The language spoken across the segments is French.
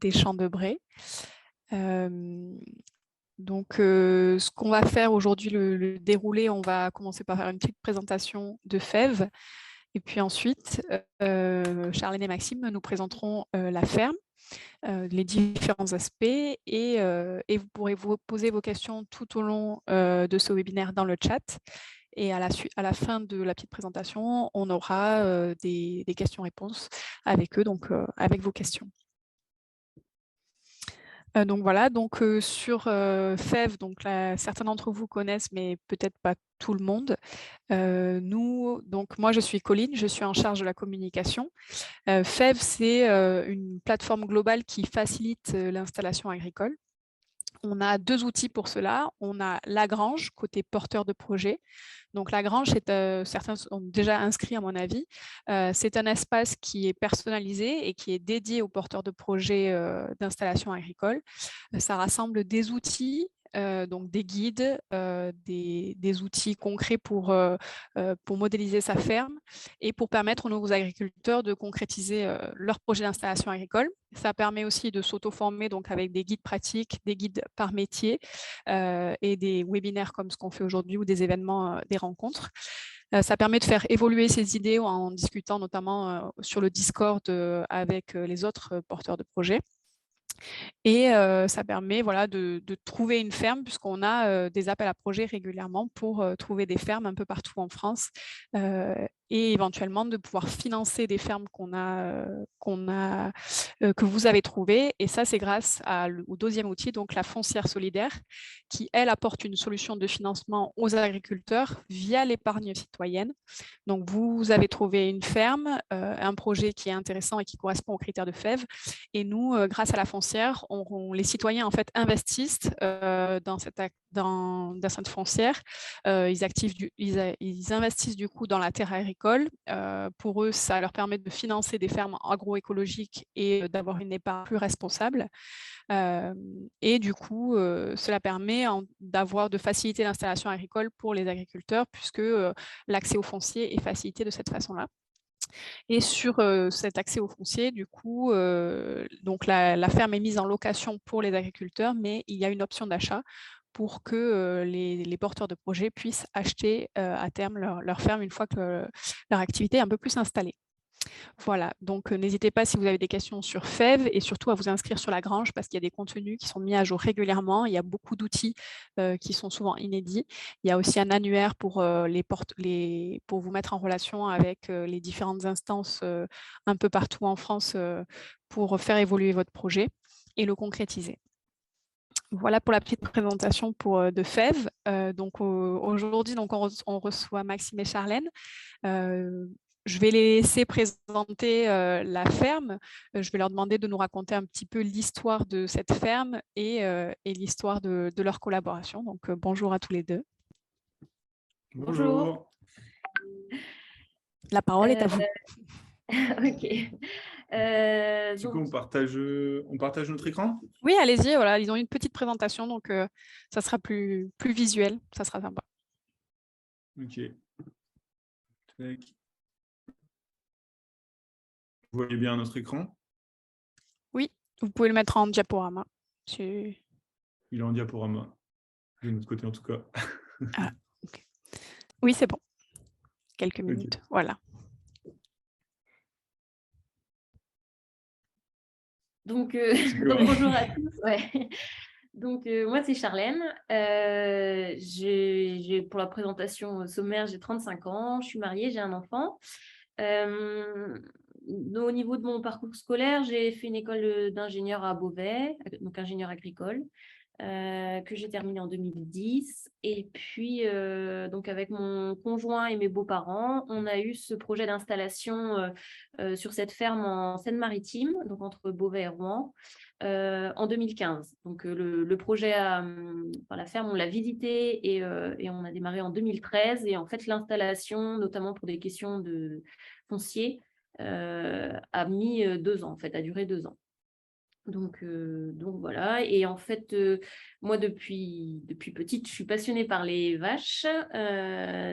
des Champs de Bray. Ce qu'on va faire aujourd'hui, le déroulé, on va commencer par faire une petite présentation de FEV. Et puis ensuite, Charlène et Maxime nous présenteront la ferme, les différents aspects et vous pourrez vous poser vos questions tout au long de ce webinaire dans le chat. Et à la fin de la petite présentation, on aura des questions-réponses avec eux, donc avec vos questions. Sur FEV, certains d'entre vous connaissent, mais peut-être pas tout le monde. Moi, je suis Colline, je suis en charge de la communication. FEV, c'est une plateforme globale qui facilite l'installation agricole. On a 2 outils pour cela. On a Lagrange, côté porteur de projet. Donc Lagrange, certains sont déjà inscrits à mon avis. C'est un espace qui est personnalisé et qui est dédié aux porteurs de projets d'installation agricole. Ça rassemble des outils, donc des guides, des outils concrets pour modéliser sa ferme et pour permettre aux nouveaux agriculteurs de concrétiser leur projet d'installation agricole. Ça permet aussi de s'auto-former, donc avec des guides pratiques, des guides par métier et des webinaires comme ce qu'on fait aujourd'hui ou des événements, des rencontres. Ça permet de faire évoluer ses idées en discutant notamment sur le Discord avec les autres porteurs de projets. Et ça permet de trouver une ferme, puisqu'on a des appels à projets régulièrement pour trouver des fermes un peu partout en France et éventuellement de pouvoir financer des fermes que vous avez trouvées. Et ça, c'est grâce au 2e outil, donc la foncière solidaire, qui, elle, apporte une solution de financement aux agriculteurs via l'épargne citoyenne. Donc, vous avez trouvé une ferme, un projet qui est intéressant et qui correspond aux critères de FEV. Et nous, grâce à la foncière, les citoyens en fait investissent dans cette foncière. Ils investissent du coup dans la terre agricole. Pour eux, ça leur permet de financer des fermes agroécologiques et d'avoir une épargne plus responsable. Et du coup, cela permet de faciliter l'installation agricole pour les agriculteurs, puisque l'accès au foncier est facilité de cette façon-là. Et sur cet accès au foncier, du coup, donc la ferme est mise en location pour les agriculteurs, mais il y a une option d'achat pour que les porteurs de projets puissent acheter à terme leur ferme une fois que leur activité est un peu plus installée. Voilà, donc n'hésitez pas si vous avez des questions sur FEV et surtout à vous inscrire sur Lagrange parce qu'il y a des contenus qui sont mis à jour régulièrement. Il y a beaucoup d'outils qui sont souvent inédits. Il y a aussi un annuaire pour vous mettre en relation avec les différentes instances un peu partout en France pour faire évoluer votre projet et le concrétiser. Voilà pour la petite présentation de FEV. Aujourd'hui, on reçoit Maxime et Charlène. Je vais les laisser présenter la ferme. Je vais leur demander de nous raconter un petit peu l'histoire de cette ferme et l'histoire de leur collaboration. Donc, bonjour à tous les deux. Bonjour. La parole est à vous. Ok. Du coup, on partage notre écran? Oui, allez-y. Voilà, ils ont une petite présentation, donc ça sera plus visuel. Ça sera sympa. Ok. Tac. Vous voyez bien notre écran? Oui, vous pouvez le mettre en diaporama. Il est en diaporama, de notre côté en tout cas. Ah, okay. Oui, c'est bon. Quelques minutes, okay. Voilà. Donc bonjour à tous. Ouais. Donc, moi, c'est Charlène. Pour la présentation sommaire, j'ai 35 ans, je suis mariée, j'ai un enfant. Au niveau de mon parcours scolaire, j'ai fait une école d'ingénieur à Beauvais, donc ingénieur agricole, que j'ai terminée en 2010. Et puis, donc avec mon conjoint et mes beaux-parents, on a eu ce projet d'installation sur cette ferme en Seine-Maritime, donc entre Beauvais et Rouen, en 2015. Donc, le projet, la ferme, on l'a visité et on a démarré en 2013. Et en fait, l'installation, notamment pour des questions de foncier, a mis 2 ans, en fait, a duré 2 ans. Donc voilà. Et en fait, moi, depuis petite, je suis passionnée par les vaches.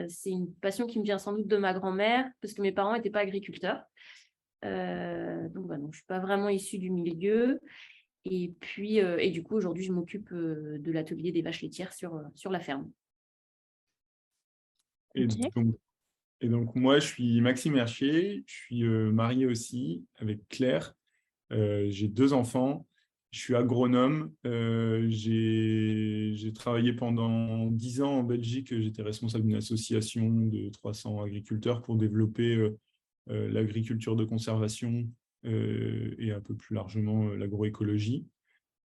C'est une passion qui me vient sans doute de ma grand-mère, parce que mes parents n'étaient pas agriculteurs. Donc, je ne suis pas vraiment issue du milieu. Et puis, et du coup, aujourd'hui, je m'occupe de l'atelier des vaches laitières sur la ferme. Et Ok. donc, moi, je suis Maxime Herchier, je suis marié aussi avec Claire. J'ai 2 enfants. Je suis agronome. J'ai travaillé pendant 10 ans en Belgique. J'étais responsable d'une association de 300 agriculteurs pour développer l'agriculture de conservation et un peu plus largement l'agroécologie.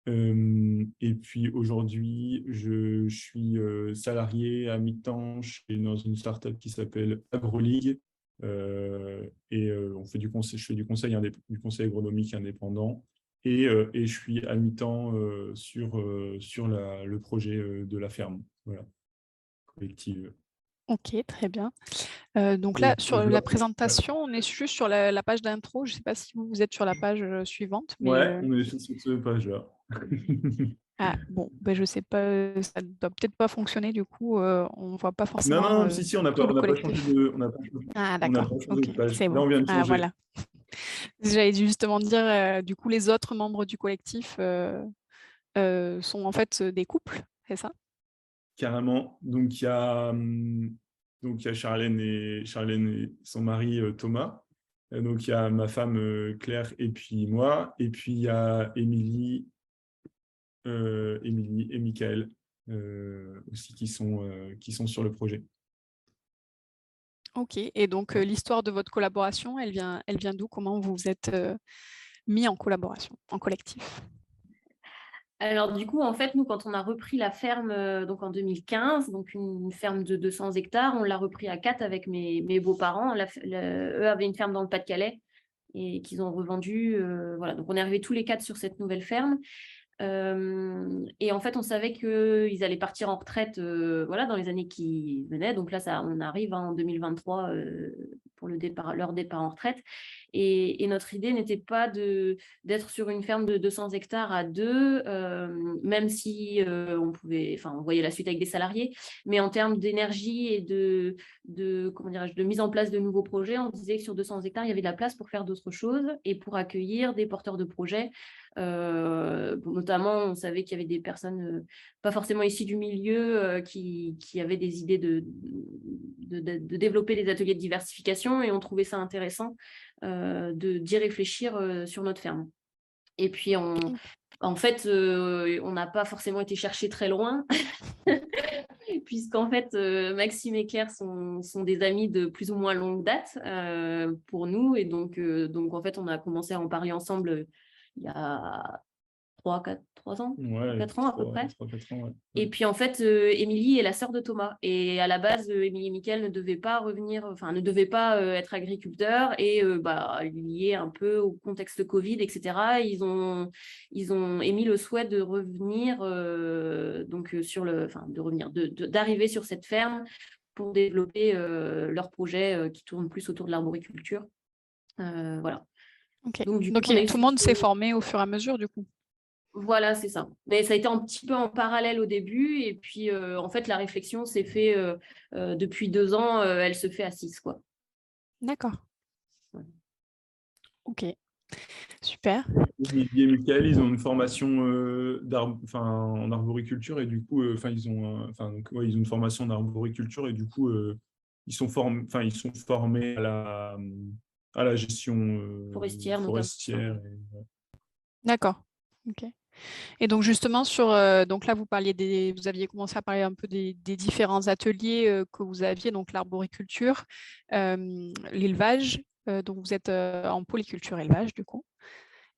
Et puis aujourd'hui, je suis salarié à mi-temps dans une startup qui s'appelle AgroLeague. On fait je fais du conseil agronomique indépendant. Et je suis à mi-temps sur le projet de la ferme, voilà, collective. Ok, très bien. Donc là, Et sur voilà. la Ouais, présentation, on est juste sur la page d'intro. Je ne sais pas si vous êtes sur la page suivante, mais ouais, on est sur cette page-là. ah, bon, ben, je ne sais pas, ça ne doit peut-être pas fonctionner, du coup, on ne voit pas Non, forcément non, si, on n'a tout pas, le changé collectif. on Ah, n'a d'accord, pas changé ok, de page. c'est Là, bon. on vient de Ah, changer. voilà. J'allais justement dire, du coup, les autres membres du collectif sont en fait des couples, c'est ça? Carrément. Donc, il y a Charlène et son mari Thomas. Donc, il y a ma femme Claire et puis moi. Et puis, il y a Émilie et Michael aussi qui sont sur le projet. Ok, et donc l'histoire de votre collaboration, elle vient d'où? Comment vous vous êtes mis en collaboration, en collectif? Alors du coup, en fait, nous, quand on a repris la ferme donc en 2015, donc une ferme de 200 hectares, on l'a repris à 4 avec mes beaux-parents. Eux avaient une ferme dans le Pas-de-Calais et qu'ils ont revendu. Voilà, donc on est arrivés tous les 4 sur cette nouvelle ferme. Et en fait, on savait qu'ils allaient partir en retraite voilà, dans les années qui venaient. Donc là, on arrive en 2023 pour leur départ en retraite. Et notre idée n'était pas d'être sur une ferme de 200 hectares à deux, même si on voyait la suite avec des salariés. Mais en termes d'énergie et comment dirais-je, de mise en place de nouveaux projets, on disait que sur 200 hectares, il y avait de la place pour faire d'autres choses et pour accueillir des porteurs de projets. Notamment, on savait qu'il y avait des personnes pas forcément issues du milieu qui avaient des idées de développer des ateliers de diversification et on trouvait ça intéressant d'y réfléchir sur notre ferme. Et puis, en fait, on n'a pas forcément été chercher très loin, puisqu'en fait, Maxime et Claire sont des amis de plus ou moins longue date pour nous. Et donc, en fait, on a commencé à en parler ensemble il y a 3 ans, Ouais, 4 ans à peu 3, près. 4 ans, ouais. Et puis en fait, Émilie est la sœur de Thomas. Et à la base, Émilie et Mickaël ne devaient pas revenir, enfin ne devaient pas être agriculteurs et liés un peu au contexte Covid, etc. Ils ont émis le souhait de revenir, d'arriver sur cette ferme pour développer leur projet qui tourne plus autour de l'arboriculture. Voilà. Ok, Donc du coup, donc on a eu tout le cette, monde s'est formé au fur et à mesure, du coup. voilà, c'est ça. Mais ça a été un petit peu en parallèle au début. Et puis, en fait, la réflexion s'est faite depuis 2 ans. Elle se fait à 6, quoi. D'accord, Ouais. ok, super. Olivier et Michael, ils ont une formation en arboriculture et du coup, ils ont une formation en arboriculture et du coup, ils sont formés à la gestion Forestière, notamment. forestière. D'accord, ok. Et donc justement donc là vous aviez commencé à parler un peu des différents ateliers que vous aviez, donc l'arboriculture, l'élevage, donc vous êtes en polyculture élevage du coup.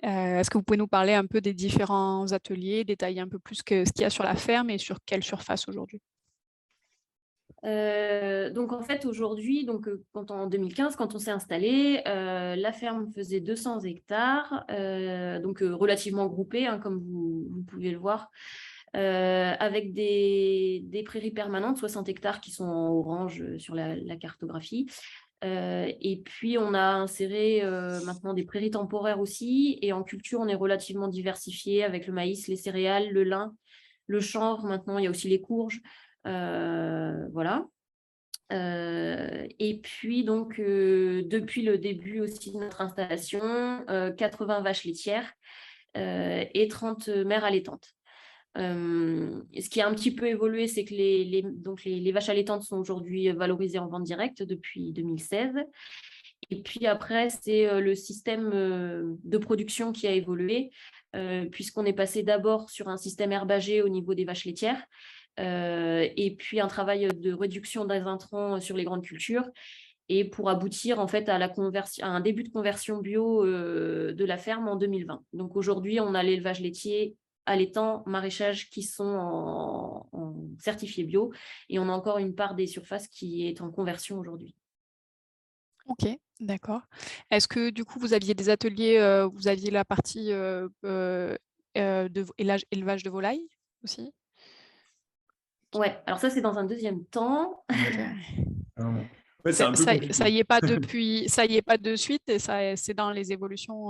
Est-ce que vous pouvez nous parler un peu des différents ateliers, détailler un peu plus ce qu'il y a sur la ferme et sur quelle surface aujourd'hui? Donc en fait aujourd'hui, en 2015, quand on s'est installé, la ferme faisait 200 hectares, relativement groupée, hein, comme vous pouvez le voir, avec des prairies permanentes, 60 hectares qui sont en orange sur la cartographie. Et puis on a inséré maintenant des prairies temporaires aussi, et en culture on est relativement diversifié avec le maïs, les céréales, le lin, le chanvre. Maintenant il y a aussi les courges. Voilà. Et puis depuis le début aussi de notre installation, 80 vaches laitières et 30 mères allaitantes. Ce qui a un petit peu évolué, c'est que les vaches allaitantes sont aujourd'hui valorisées en vente directe depuis 2016. Et puis après, c'est le système de production qui a évolué, puisqu'on est passé d'abord sur un système herbagé au niveau des vaches laitières, et puis un travail de réduction des intrants sur les grandes cultures, et pour aboutir en fait à un début de conversion bio de la ferme en 2020. Donc aujourd'hui, on a l'élevage laitier, allaitant, maraîchage qui sont en certifié bio, et on a encore une part des surfaces qui est en conversion aujourd'hui. Ok, d'accord. Est-ce que du coup, vous aviez des ateliers, vous aviez la partie élevage de volailles aussi? Ouais, alors ça, c'est dans un deuxième temps. Ok. En fait, c'est un peu Ça compliqué. y est pas depuis, ça y est pas de suite, et c'est dans les évolutions.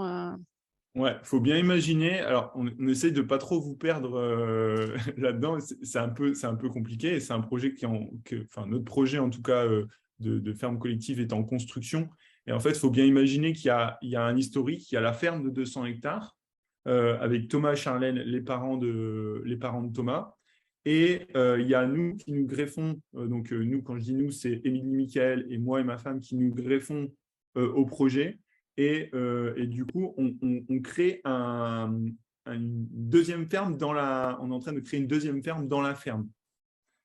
Ouais, faut bien imaginer. Alors, on essaye de pas trop vous perdre là-dedans. C'est un peu compliqué. Et c'est un projet enfin, notre projet en tout cas de ferme collective est en construction. Et en fait, il faut bien imaginer qu'il y a un historique. Il y a la ferme de 200 hectares avec Thomas et Charlène, les parents de Thomas. Et il y a nous qui nous greffons. Donc nous, quand je dis nous, c'est Émilie, Michael et moi et ma femme qui nous greffons au projet. Et du coup, on crée une deuxième ferme on est en train de créer une deuxième ferme dans la ferme.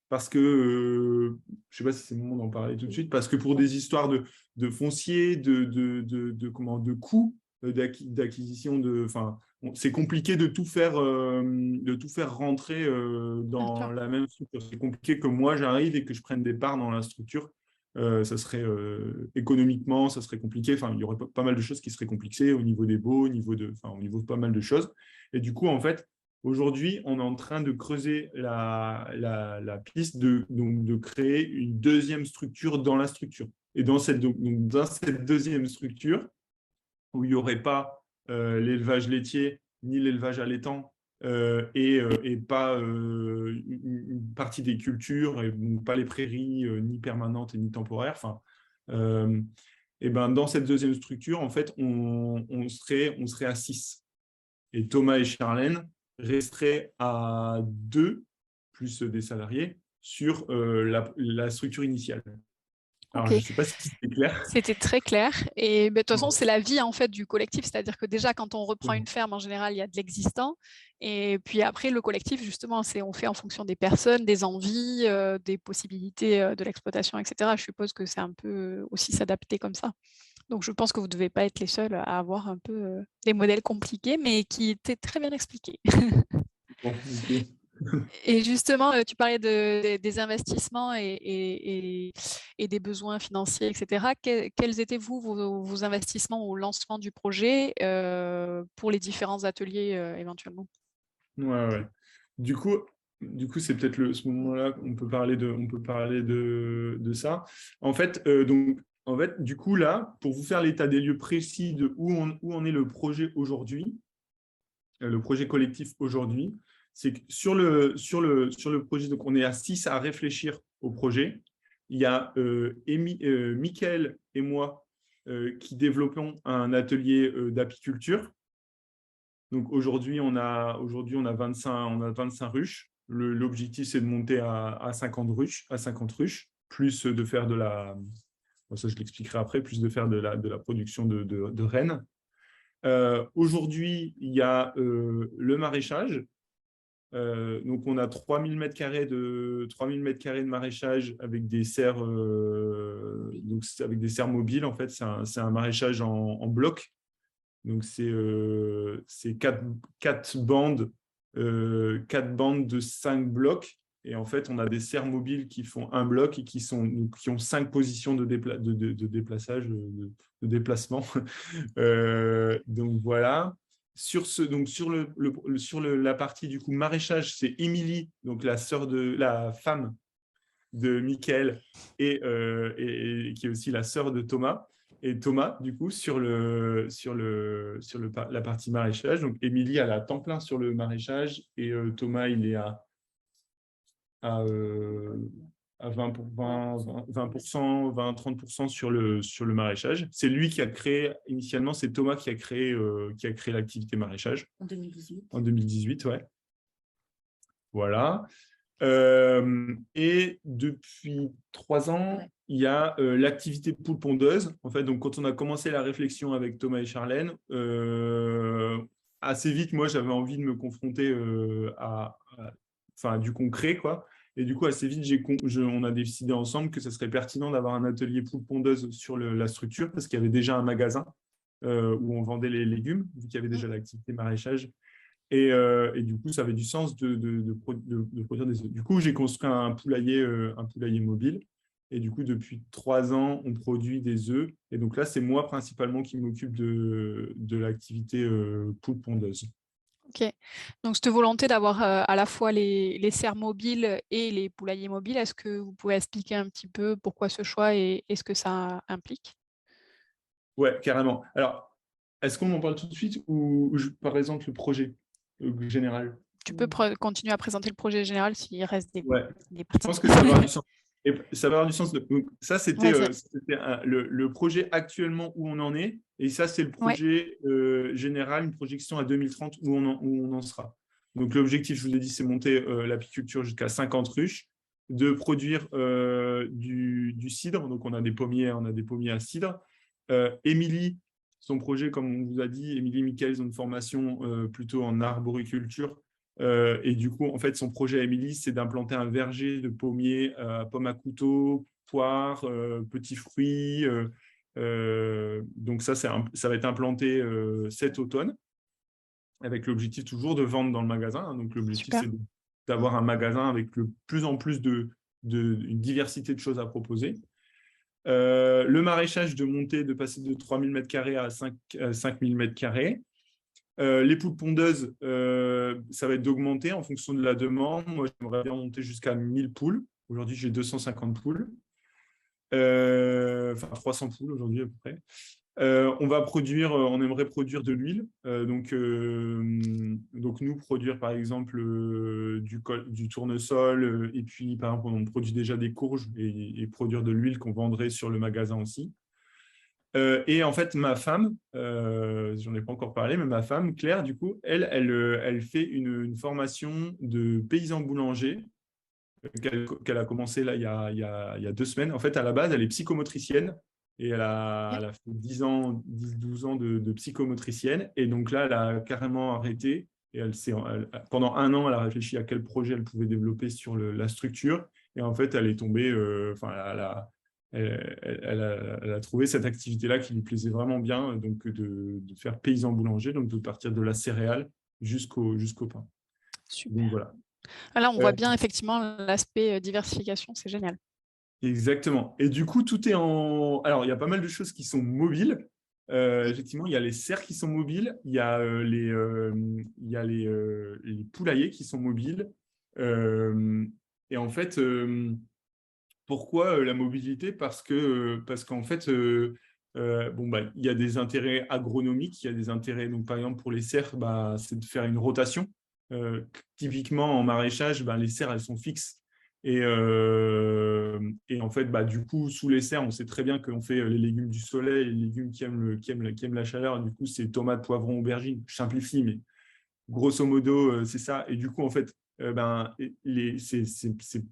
Parce que, je ne sais pas si c'est le moment d'en parler tout de suite, parce que pour des histoires de foncier, de coûts d'acquisition, c'est compliqué de tout faire rentrer dans la même structure. C'est compliqué que moi, j'arrive et que je prenne des parts dans la structure. Ça serait économiquement, ça serait compliqué. Enfin, il y aurait pas mal de choses qui seraient compliquées au niveau des baux, au niveau de pas mal de choses. Et du coup, en fait, aujourd'hui, on est en train de creuser la piste de créer une deuxième structure dans la structure. Et dans cette deuxième structure, où il n'y aurait pas l'élevage laitier ni l'élevage allaitant, et pas une partie des cultures, et donc pas les prairies ni permanentes ni temporaires. Enfin, et ben, dans cette deuxième structure, en fait, on serait à 6. Et Thomas et Charlène resteraient à 2, plus des salariés, sur la structure initiale. Alors, Ok. je ne sais pas si c'est clair. C'était très clair. Et de toute façon, c'est la vie en fait du collectif. C'est-à-dire que déjà, quand on reprend une ferme, en général, il y a de l'existant. Et puis après, le collectif, justement, on fait en fonction des personnes, des envies, des possibilités de l'exploitation, etc. Je suppose que c'est un peu aussi s'adapter comme ça. Donc, je pense que vous ne devez pas être les seuls à avoir un peu des modèles compliqués, mais qui étaient très bien expliqués. Bon, okay. Et justement, tu parlais des investissements et des besoins financiers, etc. Quels étaient vos investissements au lancement du projet pour les différents ateliers éventuellement? Ouais. Du coup, c'est peut-être ce moment-là qu'on peut parler de ça. En fait, du coup, là, pour vous faire l'état des lieux précis de où en est le projet aujourd'hui, le projet collectif aujourd'hui, c'est que sur le projet, donc on est à 6 à réfléchir au projet. Il y a Mickaël et moi qui développons un atelier d'apiculture. Donc aujourd'hui, on a 25 ruches. L'objectif, c'est de monter à 50 ruches, plus de faire ça je l'expliquerai après, plus de faire de la production de rennes. Aujourd'hui, il y a le maraîchage. Donc, on a 3000 m² de maraîchage avec des serres, donc avec des serres mobiles. En fait, c'est un maraîchage en bloc. Donc, c'est 4 bandes, 4 bandes de 5 blocs. Et en fait, on a des serres mobiles qui font un bloc et qui ont 5 positions de déplaçage, de déplacement. Donc, voilà. Sur la partie du coup maraîchage, c'est Émilie, donc la femme de Mickaël et qui est aussi la sœur de Thomas. Et Thomas, du coup, sur la partie maraîchage. Donc, Émilie, elle a temps plein sur le maraîchage et Thomas, il est à à 20%, 20-30% sur le maraîchage. C'est lui qui a créé, initialement, c'est Thomas qui a créé l'activité maraîchage. En 2018. En 2018, ouais. Voilà. Et depuis 3 ans, Ouais. il y a l'activité poule pondeuse. En fait, donc, quand on a commencé la réflexion avec Thomas et Charlène, assez vite, moi, j'avais envie de me confronter à du concret, quoi. Et du coup, assez vite, on a décidé ensemble que ce serait pertinent d'avoir un atelier poule pondeuse sur la structure, parce qu'il y avait déjà un magasin où on vendait les légumes, vu qu'il y avait déjà l'activité maraîchage. Et du coup, ça avait du sens de produire des œufs. Du coup, j'ai construit un poulailler mobile. Et du coup, depuis 3 ans, on produit des œufs. Et donc là, c'est moi principalement qui m'occupe de l'activité poule pondeuse. Ok. Donc, cette volonté d'avoir à la fois les serres mobiles et les poulaillers mobiles, est-ce que vous pouvez expliquer un petit peu pourquoi ce choix et ce que ça implique? Ouais, carrément. Alors, est-ce qu'on en parle tout de suite ou je présente le projet général? Tu peux continuer à présenter le projet général s'il reste des Ouais, je parties. pense que ça va avoir du sens. Et ça va avoir du sens. Donc, ça, c'était Vas-y. le projet actuellement où on en est. Et ça, c'est le Ouais. projet général, une projection à 2030 où on en sera. Donc, l'objectif, je vous ai dit, c'est monter l'apiculture jusqu'à 50 ruches, de produire du cidre. Donc, on a des pommiers à cidre. Émilie, son projet, comme on vous a dit, Émilie Michael, ils ont une formation plutôt en arboriculture. Et du coup, en fait, son projet à Émilie, c'est d'implanter un verger de pommiers, pommes à couteau, poires, petits fruits. Donc ça va être implanté cet automne, avec l'objectif toujours de vendre dans le magasin. Donc l'objectif, Super. c'est d'avoir un magasin avec le plus en plus une diversité de choses à proposer. Le maraîchage de passer de 3000 m² à 5000 m². Les poules pondeuses, ça va être d'augmenter en fonction de la demande. Moi, j'aimerais bien monter jusqu'à 1000 poules. Aujourd'hui, j'ai 250 poules. Enfin, 300 poules aujourd'hui à peu près. On aimerait produire de l'huile. Donc, nous, produire par exemple du tournesol. Et puis, par exemple, on produit déjà des courges et produire de l'huile qu'on vendrait sur le magasin aussi. Et en fait, ma femme, j'en ai pas encore parlé, mais ma femme, Claire, du coup, elle fait une formation de paysan boulanger qu'elle a commencé là, il y a 2 semaines. En fait, à la base, elle est psychomotricienne et elle a fait 10-12 ans de psychomotricienne. Et donc là, elle a carrément arrêté. Et pendant 1 an, elle a réfléchi à quel projet elle pouvait développer sur la structure. Et en fait, elle est tombée, elle a trouvé cette activité-là qui lui plaisait vraiment bien, donc de faire paysan boulanger, donc de partir de la céréale jusqu'au pain. Super. Donc voilà. Là, on voit bien effectivement l'aspect diversification, c'est génial. Exactement. Et du coup, tout est en... Alors, il y a pas mal de choses qui sont mobiles. Effectivement, il y a les serres qui sont mobiles, il y a les poulaillers qui sont mobiles. Et en fait, pourquoi la mobilité? Parce qu'en fait, il y a des intérêts agronomiques, il y a des intérêts, donc par exemple pour les serres, c'est de faire une rotation. Typiquement en maraîchage, les serres, elles sont fixes. Et en fait, du coup, sous les serres, on sait très bien qu'on fait les légumes du soleil, les légumes qui aiment la chaleur. Du coup, c'est tomates, poivrons, aubergines. Je simplifie, mais grosso modo, c'est ça. Et du coup, en fait,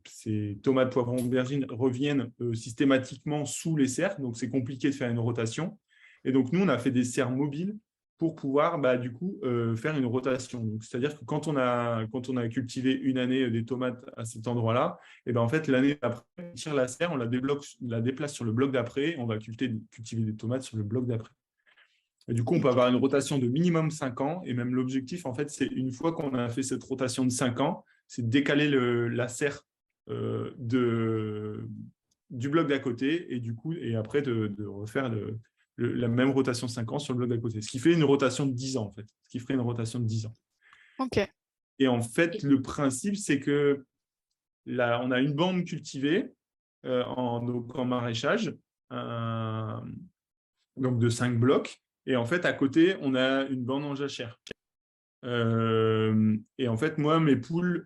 ces tomates, poivrons, aubergines reviennent systématiquement sous les serres. Donc, c'est compliqué de faire une rotation. Et donc, nous, on a fait des serres mobiles pour pouvoir du coup faire une rotation. C'est-à-dire que quand on a cultivé une année des tomates à cet endroit-là, et en fait, l'année d'après, on tire la serre, on la déplace sur le bloc d'après, on va cultiver des tomates sur le bloc d'après. Et du coup, on peut avoir une rotation de minimum 5 ans. Et même l'objectif, en fait, c'est une fois qu'on a fait cette rotation de 5 ans, c'est de décaler la serre du bloc d'à côté et après de refaire la même rotation 5 ans sur le bloc d'à côté. Ce qui fait une rotation de 10 ans, en fait. Ce qui ferait une rotation de 10 ans. OK. Et en fait, le principe, c'est que là, on a une bande cultivée en maraîchage, donc de 5 blocs. Et en fait, à côté, on a une bande en jachère. Et en fait, moi,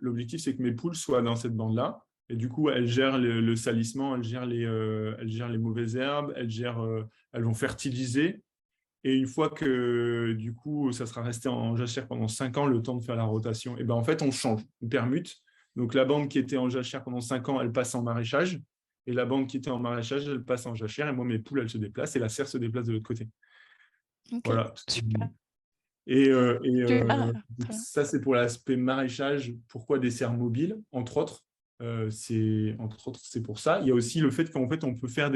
l'objectif, c'est que mes poules soient dans cette bande-là. Et du coup, elles gèrent le salissement, elles gèrent les mauvaises herbes, elles vont fertiliser. Et une fois que, du coup, ça sera resté en jachère pendant 5 ans, le temps de faire la rotation, et ben en fait, on change, on permute. Donc, la bande qui était en jachère pendant 5 ans, elle passe en maraîchage. Et la bande qui était en maraîchage, elle passe en jachère. Et moi, mes poules, elles se déplacent et la serre se déplace de l'autre côté. Ok, Voilà. super. Et, Ah, très bien. ça, c'est pour l'aspect maraîchage. Pourquoi des serres mobiles, entre autres. C'est pour ça. Il y a aussi le fait qu'en fait, on peut faire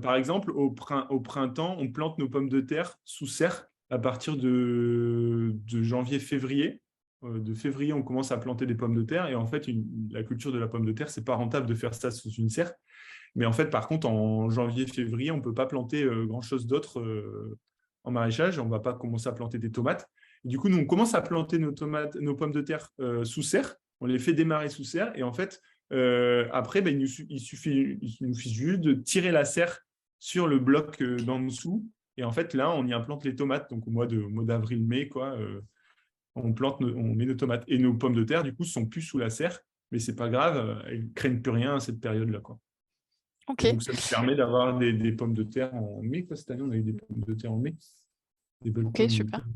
par exemple, au printemps, on plante nos pommes de terre sous serre à partir de janvier-février. De février, on commence à planter des pommes de terre. Et en fait, la culture de la pomme de terre, c'est pas rentable de faire ça sous une serre. Mais en fait, par contre, en janvier-février, on ne peut pas planter grand-chose d'autre en maraîchage. On ne va pas commencer à planter des tomates. Et du coup, nous, on commence à planter nos pommes de terre sous serre. On les fait démarrer sous serre. Et en fait, après, ben, il nous suffit juste de tirer la serre sur le bloc d'en dessous. Et en fait, là, on y implante les tomates. Donc, au mois d'avril-mai, quoi, on met nos tomates. Et nos pommes de terre, du coup, ne sont plus sous la serre. Mais ce n'est pas grave, elles ne craignent plus rien à cette période-là, quoi. Ok, Et donc, ça nous permet d'avoir des pommes de terre en mai. Quoi. Cette année, on a eu des pommes de terre en mai. Des belles ok, pommes de terre. super.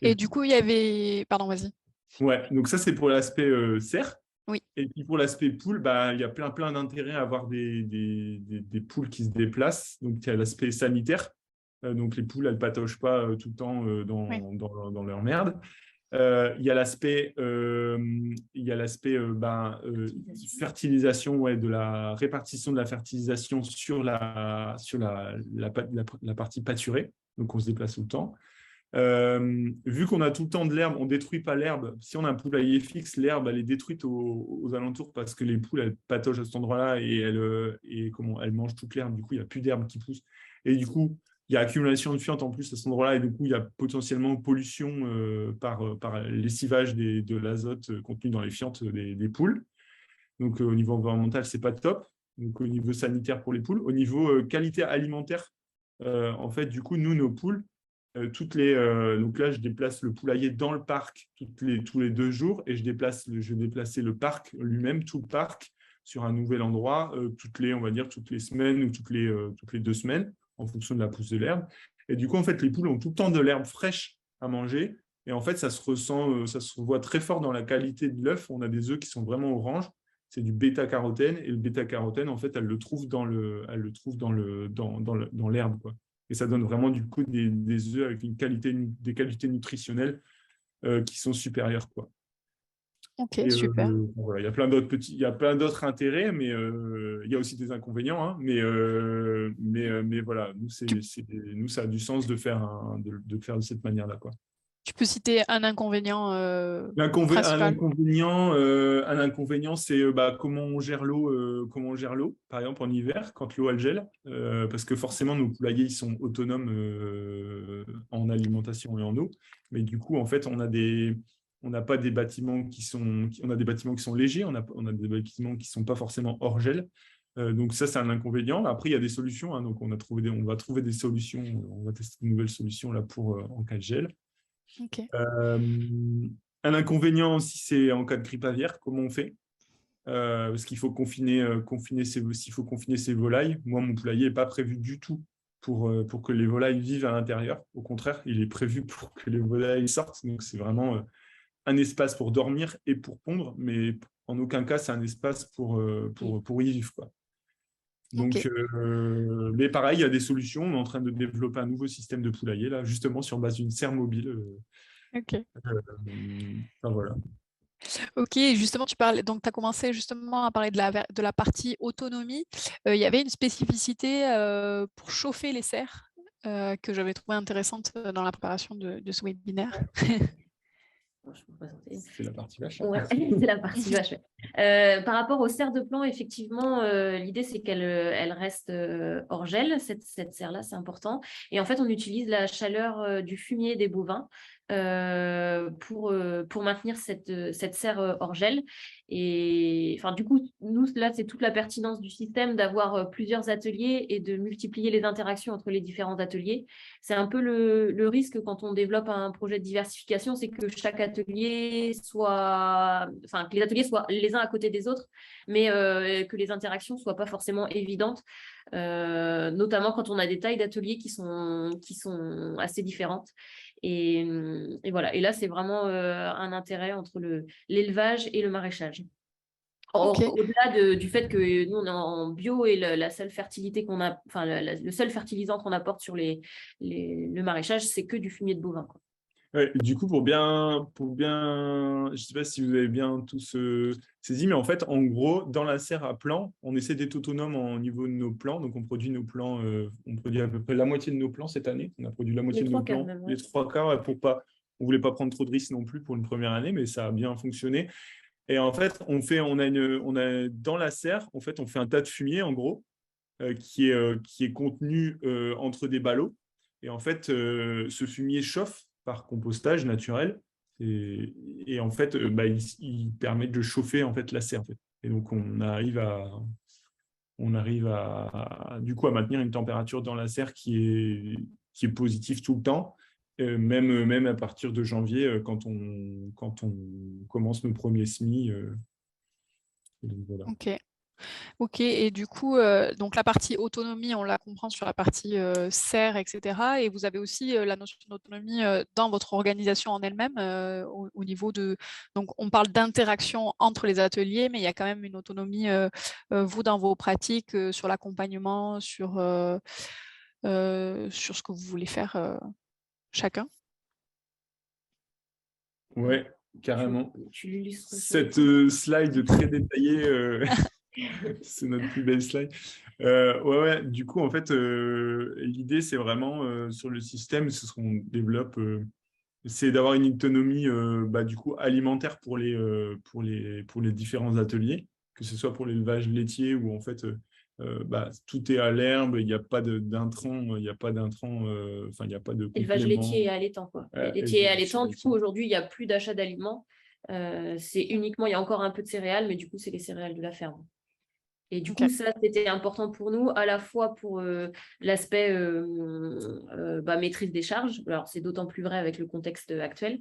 Et du coup, il y avait... Pardon, vas-y. Ouais, donc ça, c'est pour l'aspect serre. Oui. Et puis pour l'aspect poule, bah, il y a plein d'intérêts à avoir des poules qui se déplacent. Donc, il y a l'aspect sanitaire. Donc, les poules, elles ne pataugent pas tout le temps Oui. dans leur merde. Il y a l'aspect fertilisation, ouais, de la répartition de la fertilisation sur la partie pâturée. Donc, on se déplace tout le temps. Vu qu'on a tout le temps de l'herbe, on ne détruit pas l'herbe. Si on a un poulailler fixe, l'herbe, elle est détruite aux alentours parce que les poules, elles pataugent à cet endroit-là et elles mangent toute l'herbe. Du coup, il n'y a plus d'herbe qui pousse. Et du coup, il y a accumulation de fientes en plus à cet endroit-là. Et du coup, il y a potentiellement pollution par lessivage de l'azote contenu dans les fientes des poules. Donc, au niveau environnemental, ce n'est pas top. Donc, au niveau sanitaire pour les poules. Au niveau qualité alimentaire, en fait, du coup, nous, nos poules, donc là, je déplace le poulailler dans le parc tous les 2 jours et je vais déplacer le parc lui-même, tout le parc, sur un nouvel endroit on va dire toutes les semaines ou toutes les 2 semaines en fonction de la pousse de l'herbe. Et du coup, en fait, les poules ont tout le temps de l'herbe fraîche à manger et en fait, ça se voit très fort dans la qualité de l'œuf. On a des œufs qui sont vraiment orange. C'est du bêta-carotène et le bêta-carotène, en fait, elle le trouve dans l'herbe, quoi. Et ça donne vraiment du coup des œufs avec des qualités nutritionnelles qui sont supérieures, quoi. Ok, Et super. voilà, il y a plein d'autres intérêts, mais il y a aussi des inconvénients. Hein, mais voilà, nous, ça a du sens de faire de cette manière-là, quoi. Tu peux citer un inconvénient Un principal? inconvénient, c'est comment on gère l'eau, par exemple en hiver, quand l'eau elle gèle, parce que forcément nos poulaillers ils sont autonomes en alimentation et en eau, mais du coup en fait on n'a pas des bâtiments on a des bâtiments qui sont légers, on a des bâtiments qui sont pas forcément hors gel. Donc ça c'est un inconvénient. Après il y a des solutions, hein, donc on va trouver des solutions, on va tester de nouvelles solutions là pour en cas de gel. Ok. Un inconvénient aussi, c'est en cas de grippe aviaire, comment on fait parce qu'il faut s'il faut confiner ses volailles. Moi, mon poulailler n'est pas prévu du tout pour que les volailles vivent à l'intérieur. Au contraire, il est prévu pour que les volailles sortent. Donc, c'est vraiment un espace pour dormir et pour pondre, mais en aucun cas, c'est un espace pour y vivre, quoi. Ok. Donc, mais pareil, il y a des solutions. On est en train de développer un nouveau système de poulailler, là, justement sur base d'une serre mobile. Ok. Enfin, voilà. Ok, justement, tu as commencé justement à parler de la partie autonomie. Il y avait une spécificité pour chauffer les serres que j'avais trouvé intéressante dans la préparation de ce webinaire. Je peux présenter. C'est la partie vache. Ouais, c'est la partie vache. Par rapport aux serres de plomb, effectivement, l'idée c'est qu'elle reste hors gel. Cette serre-là, c'est important. Et en fait, on utilise la chaleur du fumier des bovins pour maintenir cette serre hors gel. Et enfin, du coup, nous, là, c'est toute la pertinence du système d'avoir plusieurs ateliers et de multiplier les interactions entre les différents ateliers. C'est un peu le risque quand on développe un projet de diversification, c'est que chaque atelier enfin, que les ateliers soient les uns à côté des autres, mais que les interactions ne soient pas forcément évidentes, notamment quand on a des tailles d'ateliers qui sont assez différentes. Et voilà. Et là, c'est vraiment un intérêt entre l'élevage et le maraîchage. Ok. Au-delà du fait que nous, on est en bio et la seule fertilité qu'on a, enfin, le seul fertilisant qu'on apporte sur le maraîchage, c'est que du fumier de bovin, quoi. Ouais, du coup, je ne sais pas si vous avez bien tous saisi, mais en fait, en gros, dans la serre à plants, on essaie d'être autonome au niveau de nos plants. Donc, on produit nos plants, on produit à peu près la moitié de nos plants cette année. On a produit la moitié Les de nos trois quarts plants, même, ouais. les trois quarts, ouais, on voulait pas prendre trop de risques non plus pour une première année, mais ça a bien fonctionné. Et en fait, dans la serre, en fait, on fait un tas de fumier, en gros, qui est contenu entre des ballots. Et en fait, ce fumier chauffe par compostage naturel. Et en fait, il permet de chauffer en fait, la serre. En fait. Et donc, du coup, à maintenir une température dans la serre qui est positive tout le temps, même à partir de janvier, quand on commence nos premiers semis. Donc, voilà. Ok. Ok, et du coup, donc la partie autonomie, on la comprend sur la partie serre, etc. Et vous avez aussi la notion d'autonomie dans votre organisation en elle-même, au niveau de... Donc, on parle d'interaction entre les ateliers, mais il y a quand même une autonomie, vous, dans vos pratiques, sur l'accompagnement, sur ce que vous voulez faire chacun. Ouais, carrément. Tu l'illustres sur Cette l'écran. slide très détaillée, c'est notre plus belle slide. Ouais, du coup, en fait, l'idée, c'est vraiment sur le système, c'est ce qu'on développe, c'est d'avoir une autonomie du coup, alimentaire pour les différents ateliers, que ce soit pour l'élevage laitier où en fait, tout est à l'herbe, il n'y a pas d'intrants, il n'y a pas d'intrants, enfin, il n'y a pas de Élevage laitier et compléments. allaitant, quoi. Laitier et Élevage allaitant, du coup, laitier. aujourd'hui, il n'y a plus d'achat d'aliments. C'est uniquement, il y a encore un peu de céréales, mais du coup, c'est les céréales de la ferme. Et du Ok. coup, ça, c'était important pour nous, à la fois pour l'aspect maîtrise des charges. Alors, c'est d'autant plus vrai avec le contexte actuel.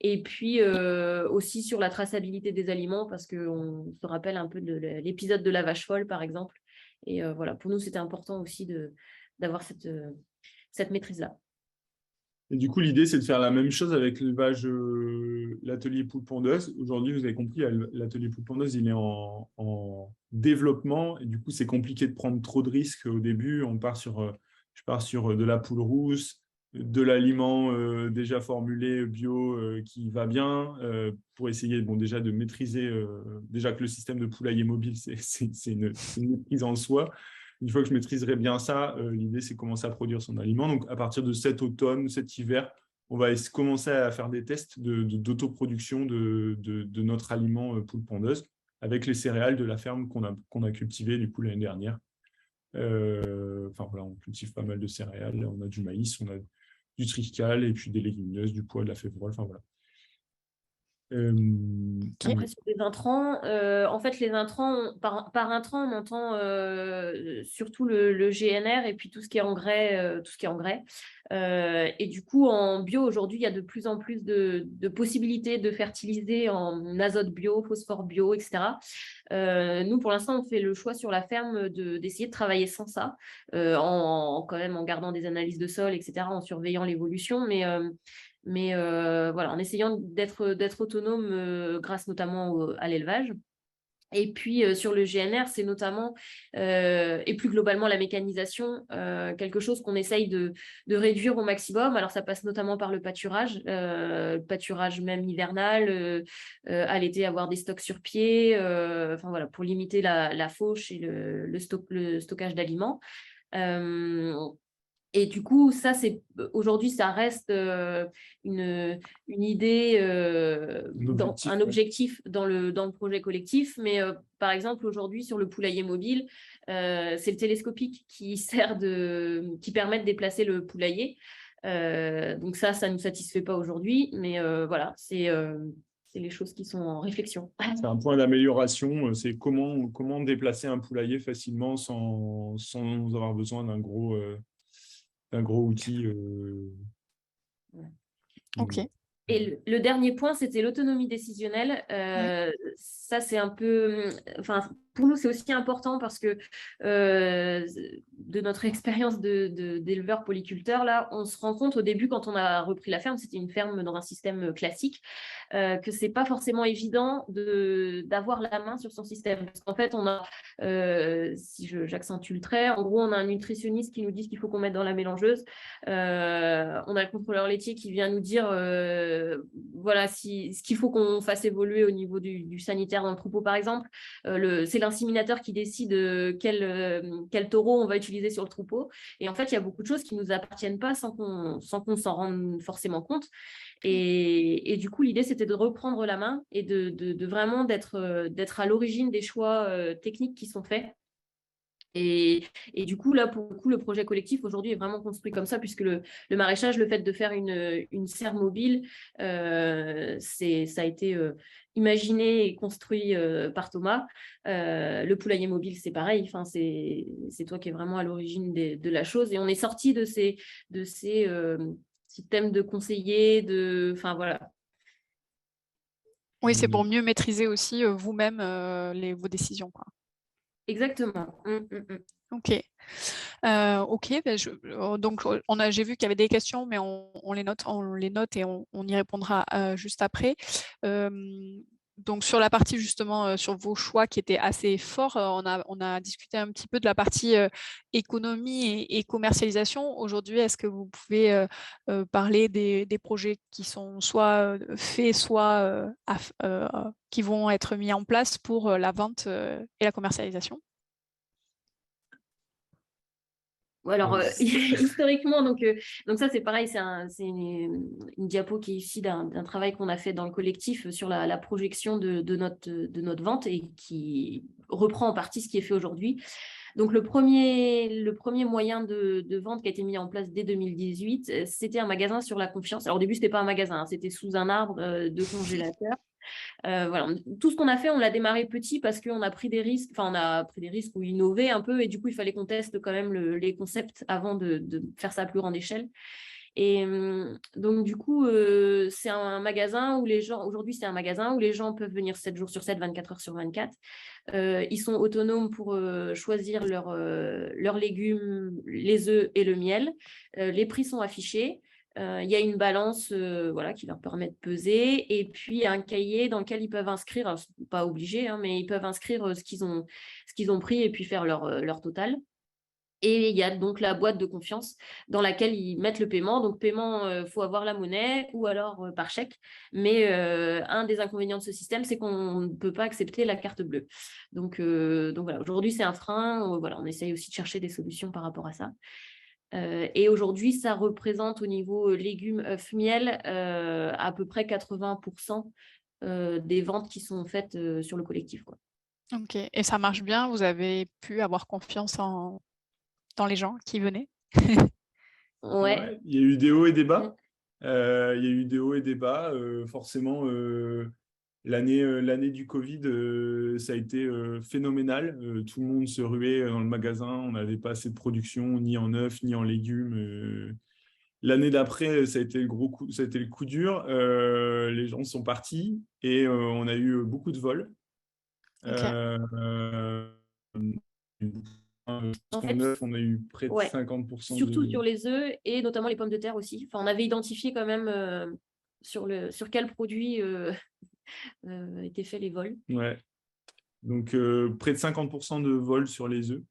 Et puis aussi sur la traçabilité des aliments, parce qu'on se rappelle un peu de l'épisode de la vache folle, par exemple. Et voilà, pour nous, c'était important aussi d'avoir cette maîtrise-là. Et du coup, l'idée, c'est de faire la même chose avec l'élevage, l'atelier poule pondeuse. Aujourd'hui, vous avez compris, l'atelier poule pondeuse, il est en développement. Et du coup, c'est compliqué de prendre trop de risques au début. Je pars sur de la poule rousse, de l'aliment déjà formulé bio qui va bien, pour essayer déjà de maîtriser, déjà que le système de poulailler mobile, c'est une maîtrise en soi. Une fois que je maîtriserai bien ça, l'idée, c'est de commencer à produire son aliment. Donc, à partir de cet automne, cet hiver, on va commencer à faire des tests d'autoproduction de notre aliment poule pondeuse avec les céréales de la ferme qu'on a cultivée du coup l'année dernière. Enfin, voilà, on cultive pas mal de céréales. On a du maïs, on a du triticale et puis des légumineuses, du pois, de la févrole. Enfin, voilà. Après, sur les intrants, en fait, les intrants, par intrant, on entend surtout le GNR et puis tout ce qui est engrais. Et du coup, en bio, aujourd'hui, il y a de plus en plus de possibilités de fertiliser en azote bio, phosphore bio, etc. Nous, pour l'instant, on fait le choix sur la ferme d'essayer de travailler sans ça, quand même en gardant des analyses de sol, etc., en surveillant l'évolution, mais voilà, en essayant d'être autonome grâce notamment à l'élevage. Et puis sur le GNR, c'est notamment, et plus globalement la mécanisation, quelque chose qu'on essaye de réduire au maximum. Alors ça passe notamment par le pâturage même hivernal, à l'été avoir des stocks sur pied, enfin voilà, pour limiter la fauche et le stockage d'aliments. Et du coup, ça, aujourd'hui, ça reste une idée, un objectif dans le projet collectif. Mais par exemple, aujourd'hui, sur le poulailler mobile, c'est le télescopique qui permet de déplacer le poulailler. Donc ça ne nous satisfait pas aujourd'hui, mais voilà, c'est les choses qui sont en réflexion. C'est un point d'amélioration, c'est comment déplacer un poulailler facilement sans avoir besoin d'un gros outil. Ok. Et le dernier point, c'était l'autonomie décisionnelle. Ça, c'est un peu... Enfin, pour nous, c'est aussi important parce que de notre expérience d'éleveur polyculteur, là, on se rend compte au début, quand on a repris la ferme, c'était une ferme dans un système classique, que c'est pas forcément évident d'avoir la main sur son système. Parce qu'en fait, on a, si j'accentue le trait, en gros, on a un nutritionniste qui nous dit ce qu'il faut qu'on mette dans la mélangeuse. On a le contrôleur laitier qui vient nous dire voilà, ce qu'il faut qu'on fasse évoluer au niveau du sanitaire dans le troupeau, par exemple. C'est l'inséminateur qui décide quel taureau on va utiliser sur le troupeau. Et en fait, il y a beaucoup de choses qui ne nous appartiennent pas sans qu'on s'en rende forcément compte. Et du coup, l'idée, c'était de reprendre la main et de vraiment d'être à l'origine des choix techniques qui sont faits. Et du coup, là, pour le coup, le projet collectif aujourd'hui est vraiment construit comme ça, puisque le maraîchage, le fait de faire une serre mobile, ça a été imaginé et construit par Thomas. Le poulailler mobile, c'est pareil. Enfin, c'est toi qui es vraiment à l'origine de la chose. Et on est sorti de ces systèmes de conseillers, enfin voilà. Oui, c'est pour mieux maîtriser aussi vous-même vos décisions, quoi. Exactement. Ok. Ok, ben donc j'ai vu qu'il y avait des questions, mais on les note et on y répondra juste après. Donc sur la partie justement sur vos choix qui étaient assez forts, on a discuté un petit peu de la partie économie et commercialisation. Aujourd'hui, est-ce que vous pouvez parler des projets qui sont soit faits, soit qui vont être mis en place pour la vente et la commercialisation? Alors, historiquement, donc ça, c'est pareil, c'est une diapo qui est issue d'un travail qu'on a fait dans le collectif sur la projection de notre vente et qui reprend en partie ce qui est fait aujourd'hui. Donc, le premier moyen de vente qui a été mis en place dès 2018, c'était un magasin sur la confiance. Alors, au début, ce n'était pas un magasin, hein, c'était sous un arbre de congélateur. Voilà. Tout ce qu'on a fait, on l'a démarré petit parce qu'on a pris des risques, enfin on a pris des risques ou innové un peu et du coup il fallait qu'on teste quand même les concepts avant de faire ça à plus grande échelle. Et donc du coup c'est un magasin où les gens, aujourd'hui c'est un magasin où les gens peuvent venir 7 jours sur 7, 24 heures sur 24. Ils sont autonomes pour choisir leurs légumes, les œufs et le miel. Les prix sont affichés. Il y a une balance voilà, qui leur permet de peser et puis un cahier dans lequel ils peuvent inscrire, alors, pas obligé, hein, mais ils peuvent inscrire ce qu'ils ont pris et puis faire leur total. Et il y a donc la boîte de confiance dans laquelle ils mettent le paiement. Donc, paiement, faut avoir la monnaie ou alors par chèque. Mais un des inconvénients de ce système, c'est qu'on ne peut pas accepter la carte bleue. Donc voilà, aujourd'hui, c'est un frein. Voilà, on essaye aussi de chercher des solutions par rapport à ça. Et aujourd'hui, ça représente au niveau légumes, œufs, miel, à peu près 80% des ventes qui sont faites sur le collectif, quoi. Ok, et ça marche bien? Vous avez pu avoir confiance dans les gens qui venaient? Ouais. Il y a eu des hauts et des bas. Il y a eu des hauts et des bas. Forcément, l'année du Covid, ça a été phénoménal. Tout le monde se ruait dans le magasin. On n'avait pas assez de production, ni en œufs, ni en légumes. L'année d'après, ça a été le coup dur. Les gens sont partis et on a eu beaucoup de vols. Okay. En fait, œufs, on a eu près de 50%. Surtout sur les œufs et notamment les pommes de terre aussi. Enfin, on avait identifié quand même sur quel produit étaient faits les vols. Ouais. Donc, près de 50% de vols sur les œufs.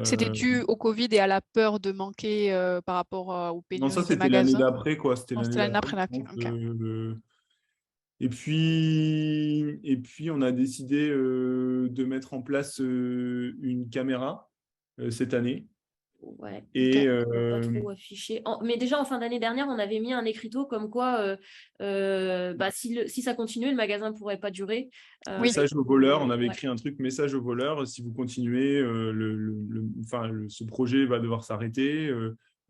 C'était dû au Covid et à la peur de manquer par rapport aux pénuries Non, ça, de c'était l'année magasins? d'après, quoi. C'était l'année d'après. d'après. Et puis, on a décidé de mettre en place une caméra cette année. Ouais, et pas trop affiché. Mais déjà, en fin d'année dernière, on avait mis un écriteau comme quoi, si ça continuait, le magasin ne pourrait pas durer. Message aux voleurs, on avait écrit un truc, message aux voleurs, si vous continuez, ce projet va devoir s'arrêter.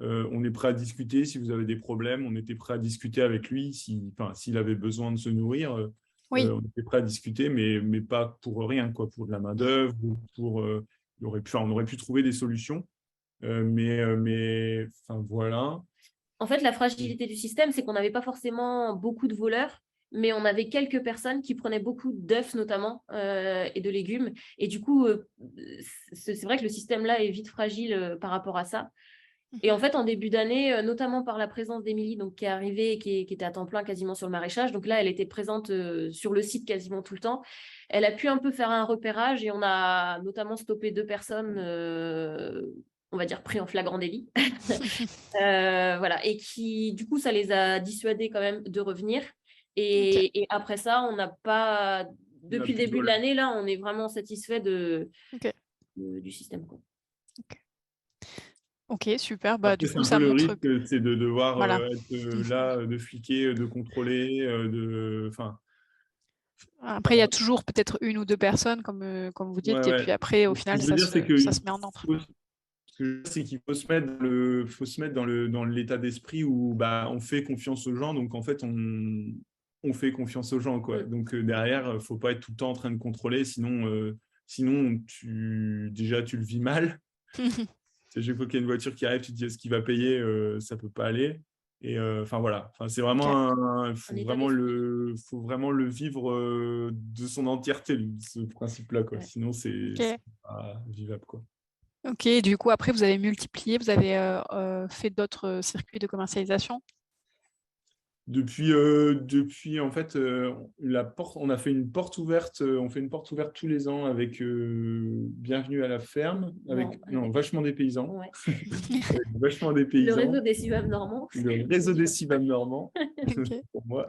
On est prêt à discuter si vous avez des problèmes. On était prêt à discuter avec lui s'il avait besoin de se nourrir. Oui. On était prêt à discuter, mais pas pour rien, quoi, pour de la main-d'œuvre, on aurait pu trouver des solutions. Mais voilà. En fait, la fragilité du système, c'est qu'on n'avait pas forcément beaucoup de voleurs, mais on avait quelques personnes qui prenaient beaucoup d'œufs notamment et de légumes. Et du coup, c'est vrai que le système là est vite fragile par rapport à ça. Et en fait, en début d'année, notamment par la présence d'Émilie, donc qui est arrivée et qui était à temps plein quasiment sur le maraîchage. Donc là, elle était présente sur le site quasiment tout le temps. Elle a pu un peu faire un repérage et on a notamment stoppé 2 personnes, on va dire pris en flagrant délit. Voilà. Et qui, du coup, ça les a dissuadés quand même de revenir. Et après ça, on n'a pas, depuis le début de l'année, là, on est vraiment satisfait du système, quoi. Ok, super. Après, Du coup, un ça peu montre... le risque, c'est de devoir Voilà. être là, de fliquer, de contrôler, Après, il y a toujours peut-être 1 ou 2 personnes, comme vous dites, et puis après, au final, ça se met en ordre. Ce que je veux dire, c'est qu'il faut se mettre dans l'état d'esprit où on fait confiance aux gens, donc en fait, on fait confiance aux gens, quoi. Donc derrière, il ne faut pas être tout le temps en train de contrôler, sinon déjà, tu le vis mal. C'est chaque fois qu'il y a une voiture qui arrive, tu te dis est-ce qu'il va payer, ça ne peut pas aller. Et voilà, c'est vraiment faut vraiment le vivre de son entièreté, ce principe-là, quoi. Sinon, c'est pas vivable, quoi. Ok, du coup, après, vous avez multiplié, vous avez fait d'autres circuits de commercialisation? Depuis en fait, on a fait une porte ouverte, on fait une porte ouverte tous les ans avec Bienvenue à la ferme, Vachement des paysans. Ouais. Vachement des paysans. Le réseau des CIVAM normands. Le réseau des CIVAM normands, pour moi.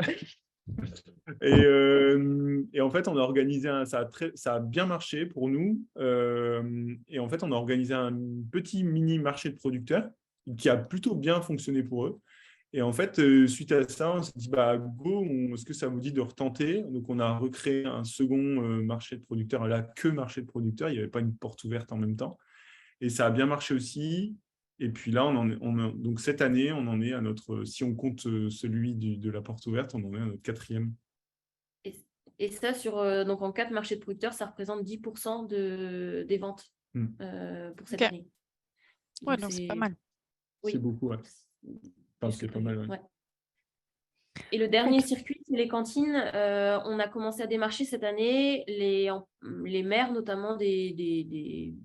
Et en fait, on a organisé ça a bien marché pour nous. Et en fait, on a organisé un petit mini marché de producteurs qui a plutôt bien fonctionné pour eux. Et en fait, suite à ça, on s'est dit, go, est-ce que ça vous dit de retenter? Donc, on a recréé un second marché de producteurs, là, que marché de producteurs. Il n'y avait pas une porte ouverte en même temps. Et ça a bien marché aussi. Et puis là, donc cette année, on en est à si on compte celui de la porte ouverte, on en est à notre 4e. Et ça, donc en 4 marchés de producteurs, ça représente 10% des ventes pour cette année. Ouais, donc c'est pas mal. C'est beaucoup, ouais. C'est pas mal, ouais. Et le dernier circuit, c'est les cantines. On a commencé à démarcher cette année les maires, notamment des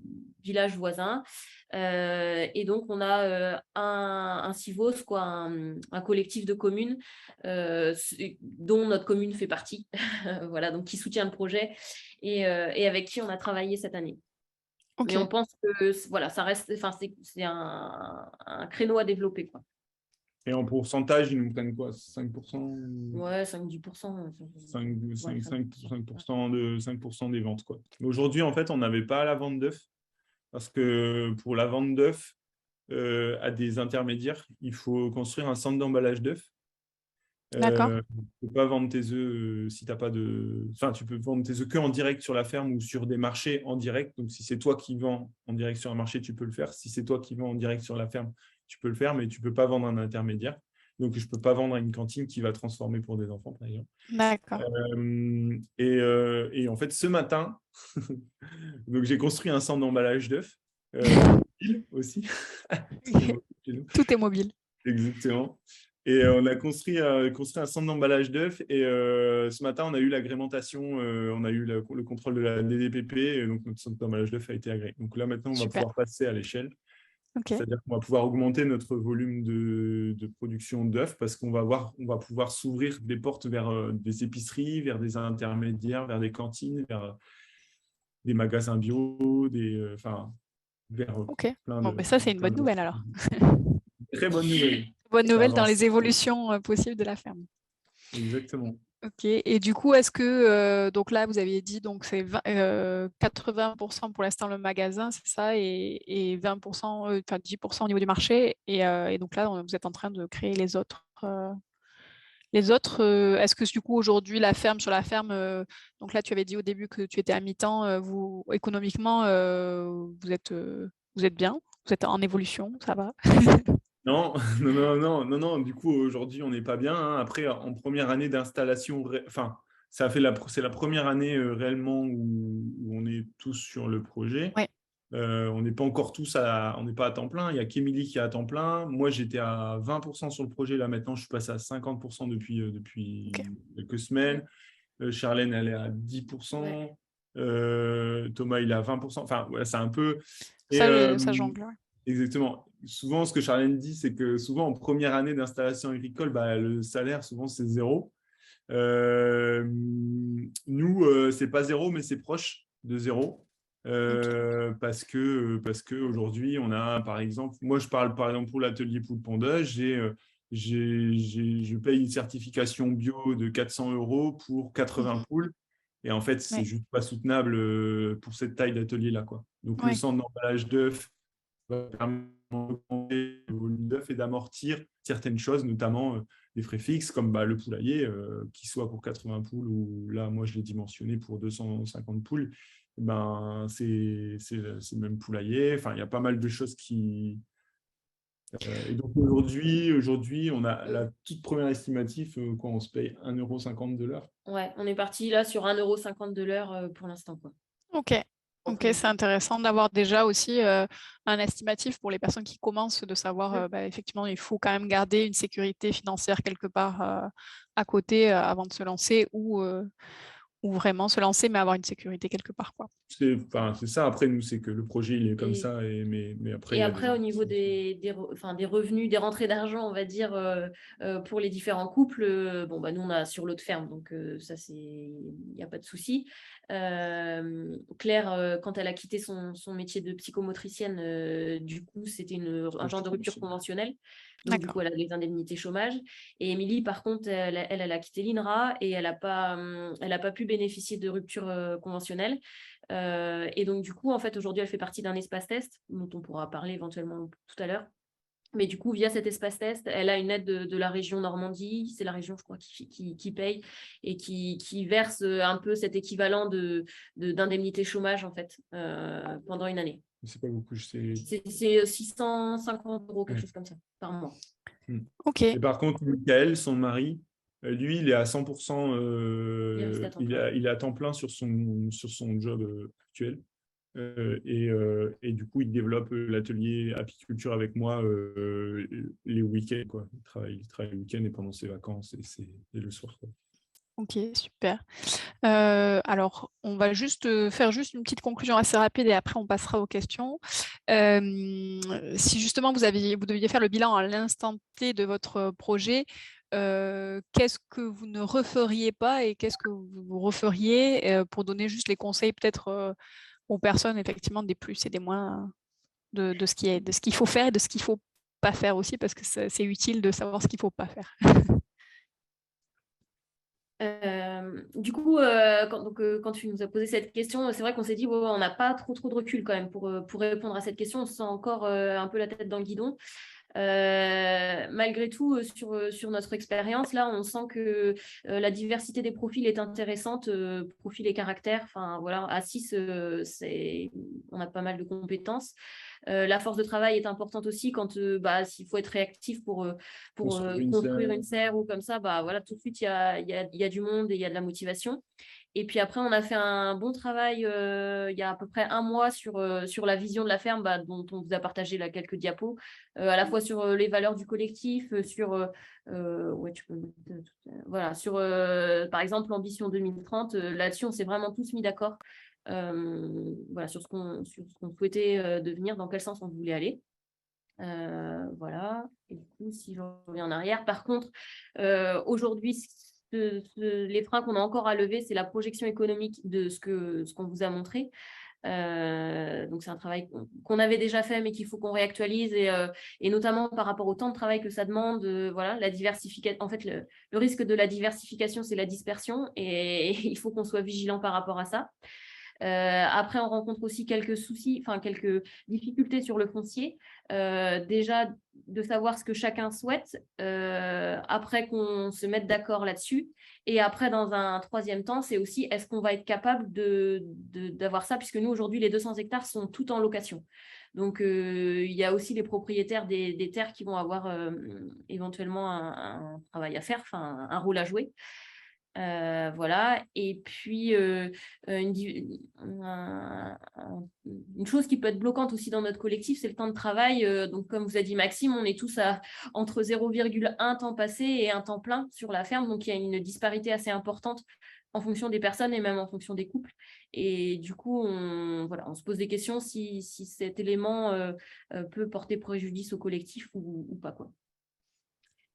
villages voisins. Et donc, on a un CIVOS, quoi, un collectif de communes dont notre commune fait partie, voilà, donc qui soutient le projet et avec qui on a travaillé cette année. Mais on pense que voilà, ça reste, c'est un créneau à développer, quoi. Et en pourcentage, ils nous prennent quoi? 5%? Ouais, 5-10%. 5% des ventes, quoi. Aujourd'hui, en fait, on n'avait pas la vente d'œufs parce que pour la vente d'œufs à des intermédiaires, il faut construire un centre d'emballage d'œufs. D'accord. Tu ne peux pas vendre tes œufs si tu n'as pas de... Enfin, tu peux vendre tes œufs qu'en direct sur la ferme ou sur des marchés en direct. Donc, si c'est toi qui vends en direct sur un marché, tu peux le faire. Si c'est toi qui vends en direct sur la ferme, tu peux le faire, mais tu ne peux pas vendre un intermédiaire. Donc, je ne peux pas vendre à une cantine qui va transformer pour des enfants, par exemple. D'accord. Et en fait, ce matin, donc j'ai construit un centre d'emballage d'œufs aussi. Tout est mobile. Exactement. Et on a construit un centre d'emballage d'œufs. Et ce matin, on a eu l'agrémentation, on a eu le contrôle de la DDPP. Et donc, notre centre d'emballage d'œufs a été agréé. Donc là, maintenant, on va pouvoir passer à l'échelle. C'est-à-dire qu'on va pouvoir augmenter notre volume de production d'œufs parce qu'on va pouvoir s'ouvrir des portes vers des épiceries, vers des intermédiaires, vers des cantines, vers des magasins bio, vers plein de... mais ça, c'est une bonne nouvelle alors. Très bonne nouvelle. Bonne nouvelle dans les évolutions possibles de la ferme. Exactement. Ok, et du coup, est-ce que, donc là, vous aviez dit, donc c'est 80% pour l'instant le magasin, c'est ça, et 20%, 10% au niveau du marché, et donc là, vous êtes en train de créer les autres. Est-ce que du coup, aujourd'hui, sur la ferme, donc là, tu avais dit au début que tu étais à mi-temps, économiquement, vous êtes bien, vous êtes en évolution, ça va? Non, non. Du coup, aujourd'hui, on n'est pas bien, hein. Après, en première année d'installation, enfin, c'est la première année réellement où on est tous sur le projet. Ouais. On n'est pas encore on n'est pas à temps plein. Il y a qu'Émilie qui est à temps plein. Moi, j'étais à 20% sur le projet. Là, maintenant, je suis passé à 50% Ok. depuis quelques semaines. Charlène, elle est à 10%. Ouais. Thomas, il est à 20%. Enfin, voilà, c'est un peu... Et, Ça jongle. Ouais. exactement. Souvent, ce que Charlène dit, c'est que souvent, en première année d'installation agricole, bah, le salaire, souvent, c'est 0. Nous, c'est pas 0, mais c'est proche de 0. Parce que aujourd'hui, on a, par exemple, moi, je parle par exemple pour l'atelier poule pondage, je paye une certification bio de 400 € pour 80 poules. Et en fait, c'est Ouais. juste pas soutenable pour cette taille d'atelier-là, quoi. Donc, le Ouais. centre d'emballage d'œufs va permettre d'augmenter le volume d'œufs et d'amortir certaines choses, notamment des frais fixes, comme le poulailler, qui soit pour 80 poules, ou là, moi, je l'ai dimensionné pour 250 poules, c'est le même poulailler. Enfin, il y a pas mal de choses qui... et donc, aujourd'hui, on a la toute première estimative, quoi, on se paye 1,50 € de l'heure. Ouais, on est parti là sur 1,50 € de l'heure pour l'instant, quoi. Ok. Ok, c'est intéressant d'avoir déjà aussi un estimatif pour les personnes qui commencent, de savoir effectivement, il faut quand même garder une sécurité financière quelque part à côté avant de se lancer ou vraiment se lancer mais avoir une sécurité quelque part, quoi. C'est ça. Après, nous, c'est que le projet, il est comme Et, ça. Mais après, il et y a des après, au niveau des revenus, des rentrées d'argent, on va dire, pour les différents couples, bon, bah, nous, on a sur l'autre ferme, donc ça, il n'y a pas de souci. Claire, quand elle a quitté son métier de psychomotricienne, du coup, c'était un genre de rupture conventionnelle. Donc, du coup, D'accord. elle a des indemnités chômage. Et Émilie, par contre, elle a quitté l'INRA et elle n'a pas pu bénéficier de rupture conventionnelle. Et donc, du coup, en fait, aujourd'hui, elle fait partie d'un espace test, dont on pourra parler éventuellement tout à l'heure. Mais du coup, via cet espace test, elle a une aide de la région Normandie. C'est la région, je crois, qui paye et qui verse un peu cet équivalent d'indemnité chômage, en fait, pendant une année. C'est pas beaucoup. C'est 650 €, quelque chose comme ça, par mois. Ok. Et par contre, Michael, son mari, lui, il est à 100%, il est à temps plein sur son job actuel. Et du coup, il développe l'atelier apiculture avec moi les week-ends, quoi. Il travaille le week-end et pendant ses vacances et le soir, quoi. Ok, super. Alors, on va faire une petite conclusion assez rapide et après on passera aux questions. Si justement vous deviez faire le bilan à l'instant T de votre projet, qu'est-ce que vous ne referiez pas et qu'est-ce que vous referiez pour donner juste les conseils peut-être aux personnes effectivement des plus et des moins de ce qu'il faut faire et de ce qu'il ne faut pas faire aussi, parce que c'est utile de savoir ce qu'il ne faut pas faire. Du coup, quand tu nous as posé cette question, c'est vrai qu'on s'est dit, on n'a pas trop de recul quand même pour répondre à cette question. On se sent encore un peu la tête dans le guidon. Malgré tout, sur notre expérience, là, on sent que la diversité des profils est intéressante, profils et caractères. Enfin, voilà, à 6, on a pas mal de compétences. La force de travail est importante aussi quand s'il faut être réactif pour construire une serre ou comme ça, voilà, tout de suite, il y a du monde et il y a de la motivation. Et puis après, on a fait un bon travail il y a à peu près un mois sur la vision de la ferme, dont on vous a partagé là, quelques diapos, à la fois sur les valeurs du collectif, voilà, sur par exemple l'ambition 2030. Là-dessus, on s'est vraiment tous mis d'accord voilà, sur ce qu'on souhaitait devenir, dans quel sens on voulait aller. Voilà. Et du coup, si je reviens en arrière, par contre, aujourd'hui, les freins qu'on a encore à lever, c'est la projection économique de ce qu'on vous a montré. Donc, c'est un travail qu'on avait déjà fait, mais qu'il faut qu'on réactualise, et notamment par rapport au temps de travail que ça demande. Voilà, la diversification. En fait, le risque de la diversification, c'est la dispersion, et il faut qu'on soit vigilant par rapport à ça. Après, on rencontre aussi quelques soucis, enfin quelques difficultés sur le foncier. Déjà, de savoir ce que chacun souhaite, après qu'on se mette d'accord là-dessus. Et après, dans un troisième temps, c'est aussi est-ce qu'on va être capable d'avoir ça, puisque nous, aujourd'hui, les 200 hectares sont tout en location. Donc, il y a aussi les propriétaires des terres qui vont avoir éventuellement un travail à faire, enfin un rôle à jouer. Voilà. Et puis, une chose qui peut être bloquante aussi dans notre collectif, c'est le temps de travail. Donc, comme vous a dit Maxime, on est tous entre 0,1 temps passé et un temps plein sur la ferme. Donc, il y a une disparité assez importante en fonction des personnes et même en fonction des couples. Et du coup, on se pose des questions si cet élément peut porter préjudice au collectif ou pas, quoi.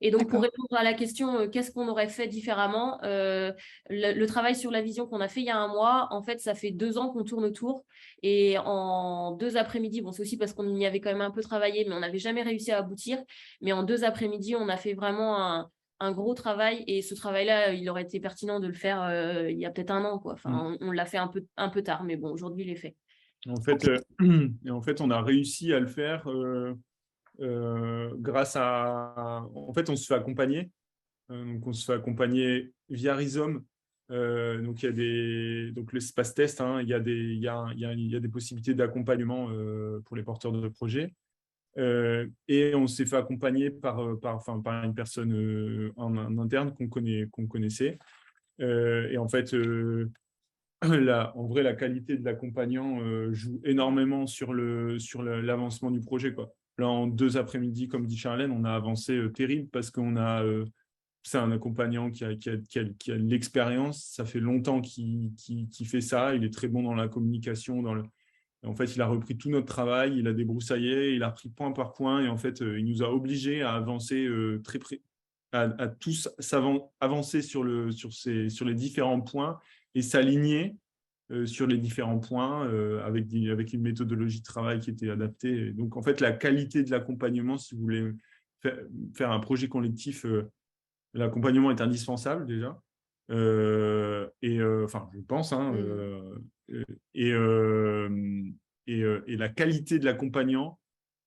Et donc, pour répondre à la question, qu'est-ce qu'on aurait fait différemment, le travail sur la vision qu'on a fait il y a un mois, en fait, ça fait 2 ans qu'on tourne autour. Et en 2 après-midi, bon, c'est aussi parce qu'on y avait quand même un peu travaillé, mais on n'avait jamais réussi à aboutir. Mais en 2 après-midi, on a fait vraiment un gros travail. Et ce travail-là, il aurait été pertinent de le faire il y a peut-être un an, quoi. Enfin, on l'a fait un peu tard, mais bon, aujourd'hui, il est fait. En fait, on a réussi à le faire grâce à... En fait, on se fait accompagner. Donc, on se fait accompagner via Rhizome. Donc, il y a donc l'espace test, hein, il y a des possibilités d'accompagnement pour les porteurs de projets. Et on s'est fait accompagner par une personne en interne qu'on connaissait. Et en fait, en vrai, la qualité de l'accompagnant joue énormément sur l'avancement du projet, quoi. Là, en 2 après-midi, comme dit Charlène, on a avancé terrible parce qu'on a... c'est un accompagnant qui a de l'expérience. Ça fait longtemps qu'il fait ça. Il est très bon dans la communication. Et en fait, il a repris tout notre travail. Il a débroussaillé. Il a repris point par point. Et en fait, il nous a obligés à avancer très près, à tous avancer sur les différents points et s'aligner sur les différents points avec une méthodologie de travail qui était adaptée. Et donc, en fait, la qualité de l'accompagnement, si vous voulez faire un projet collectif, l'accompagnement est indispensable déjà. Enfin, je pense. Hein, et la qualité de l'accompagnant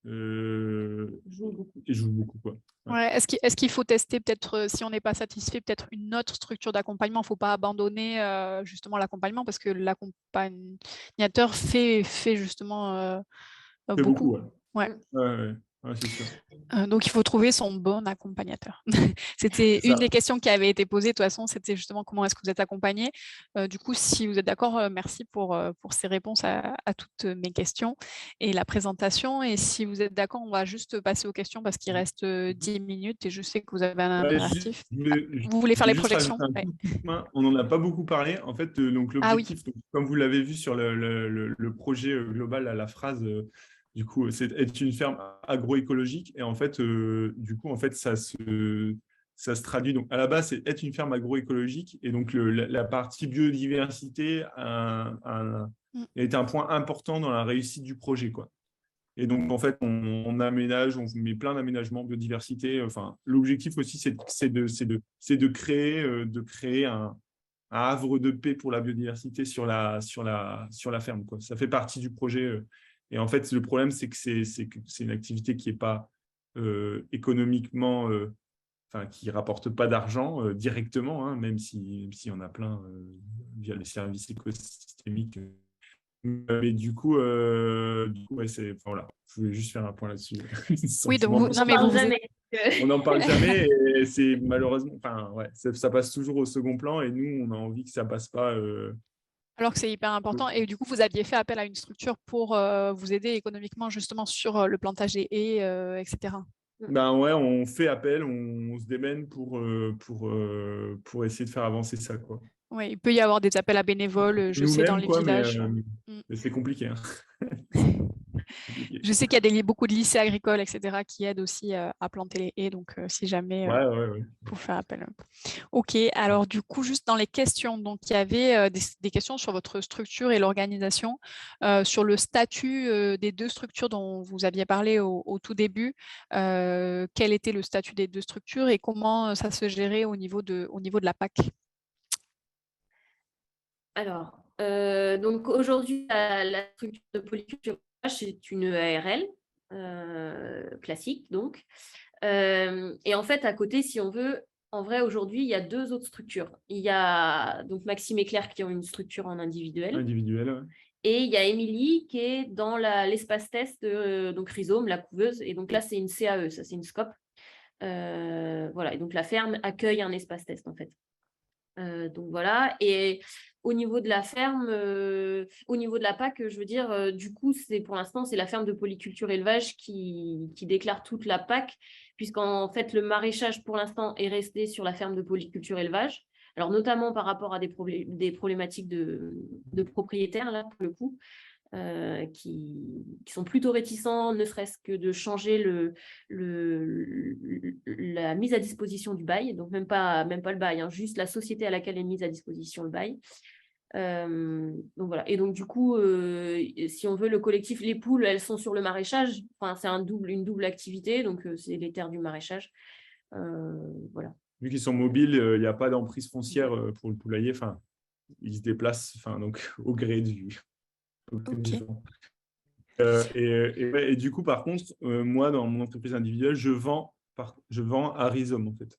joue beaucoup, quoi. Ouais. Est-ce qu'il faut tester peut-être, si on n'est pas satisfait, peut-être une autre structure d'accompagnement? Il ne faut pas abandonner justement l'accompagnement parce que l'accompagnateur fait justement Fait beaucoup. Ouais. Ouais, c'est sûr. Donc, il faut trouver son bon accompagnateur. C'était une des questions qui avait été posée. De toute façon, c'était justement comment est-ce que vous êtes accompagné. Du coup, si vous êtes d'accord, merci pour ces réponses à toutes mes questions et la présentation. Et si vous êtes d'accord, on va juste passer aux questions parce qu'il reste 10 minutes et je sais que vous avez un impératif. Vous voulez faire les projections? On n'en a pas beaucoup parlé. En fait, donc l'objectif, comme vous l'avez vu sur le projet global, à la phrase... du coup, c'est être une ferme agroécologique. Et en fait, du coup, en fait, ça se traduit. Donc, à la base, c'est être une ferme agroécologique. Et donc, la partie biodiversité est un point important dans la réussite du projet, quoi. Et donc, en fait, on aménage, on met plein d'aménagements biodiversité. Enfin, l'objectif aussi, c'est de créer un havre de paix pour la biodiversité sur la ferme, quoi. Ça fait partie du projet. Et en fait, le problème, c'est que c'est une activité qui n'est pas économiquement, qui ne rapporte pas d'argent directement, hein, même si on a plein via les services écosystémiques. Mais du coup, ouais, voilà. Je voulais juste faire un point là-dessus. Oui, donc on n'en parle jamais et c'est malheureusement, ouais, ça passe toujours au second plan et nous, on a envie que ça ne passe pas. Alors que c'est hyper important. Et du coup, vous aviez fait appel à une structure pour vous aider économiquement justement sur le plantage des haies, etc. Ben ouais, on fait appel, on se démène pour essayer de faire avancer ça, quoi. Oui, il peut y avoir des appels à bénévoles, je sais, dans les villages. Mais c'est compliqué. Hein. Je sais qu'il y a beaucoup de lycées agricoles, etc., qui aident aussi à planter les haies. Donc, si jamais, pour faire appel. OK. Alors, du coup, juste dans les questions, donc, il y avait des questions sur votre structure et l'organisation, sur le statut des 2 structures dont vous aviez parlé au tout début. Quel était le statut des 2 structures et comment ça se gérait au niveau de la PAC? Alors, donc aujourd'hui, la structure de polyculture, c'est une ARL classique, donc. Et en fait, à côté, si on veut, en vrai, aujourd'hui, il y a 2 autres structures. Il y a donc Maxime et Claire qui ont une structure en individuel. Individuel, ouais. Et il y a Émilie qui est dans l'espace test, donc Rhizome, la couveuse. Et donc là, c'est une CAE, ça, c'est une SCOP. Voilà, et donc la ferme accueille un espace test, en fait. Donc voilà, et au niveau de la ferme, au niveau de la PAC, je veux dire, du coup, pour l'instant, c'est la ferme de polyculture élevage qui déclare toute la PAC, puisqu'en fait, le maraîchage, pour l'instant, est resté sur la ferme de polyculture élevage. Alors, notamment par rapport à des problématiques de propriétaires, là, pour le coup, qui sont plutôt réticents, ne serait-ce que de changer la mise à disposition du bail, donc même pas le bail, hein, juste la société à laquelle est mise à disposition le bail. Donc voilà. Et donc du coup, si on veut, le collectif Les Poules, elles sont sur le maraîchage. Enfin, c'est une double activité, donc c'est les terres du maraîchage. Voilà. Vu qu'ils sont mobiles, il n'y a pas d'emprise foncière pour le poulailler. Enfin, ils se déplacent donc, au gré du gens. Et du coup, par contre, moi, dans mon entreprise individuelle, je vends à Rhizome, en fait.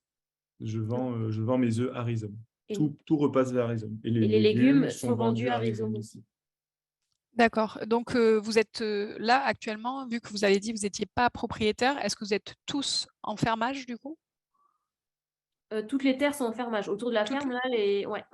Je vends mes œufs à Rhizome. Tout repasse vers Rhizome. Et les légumes sont vendus à Rhizome aussi. D'accord. Donc, vous êtes là actuellement, vu que vous avez dit que vous n'étiez pas propriétaire, est-ce que vous êtes tous en fermage, du coup? Toutes les terres sont en fermage. Autour de la ferme, là, ouais.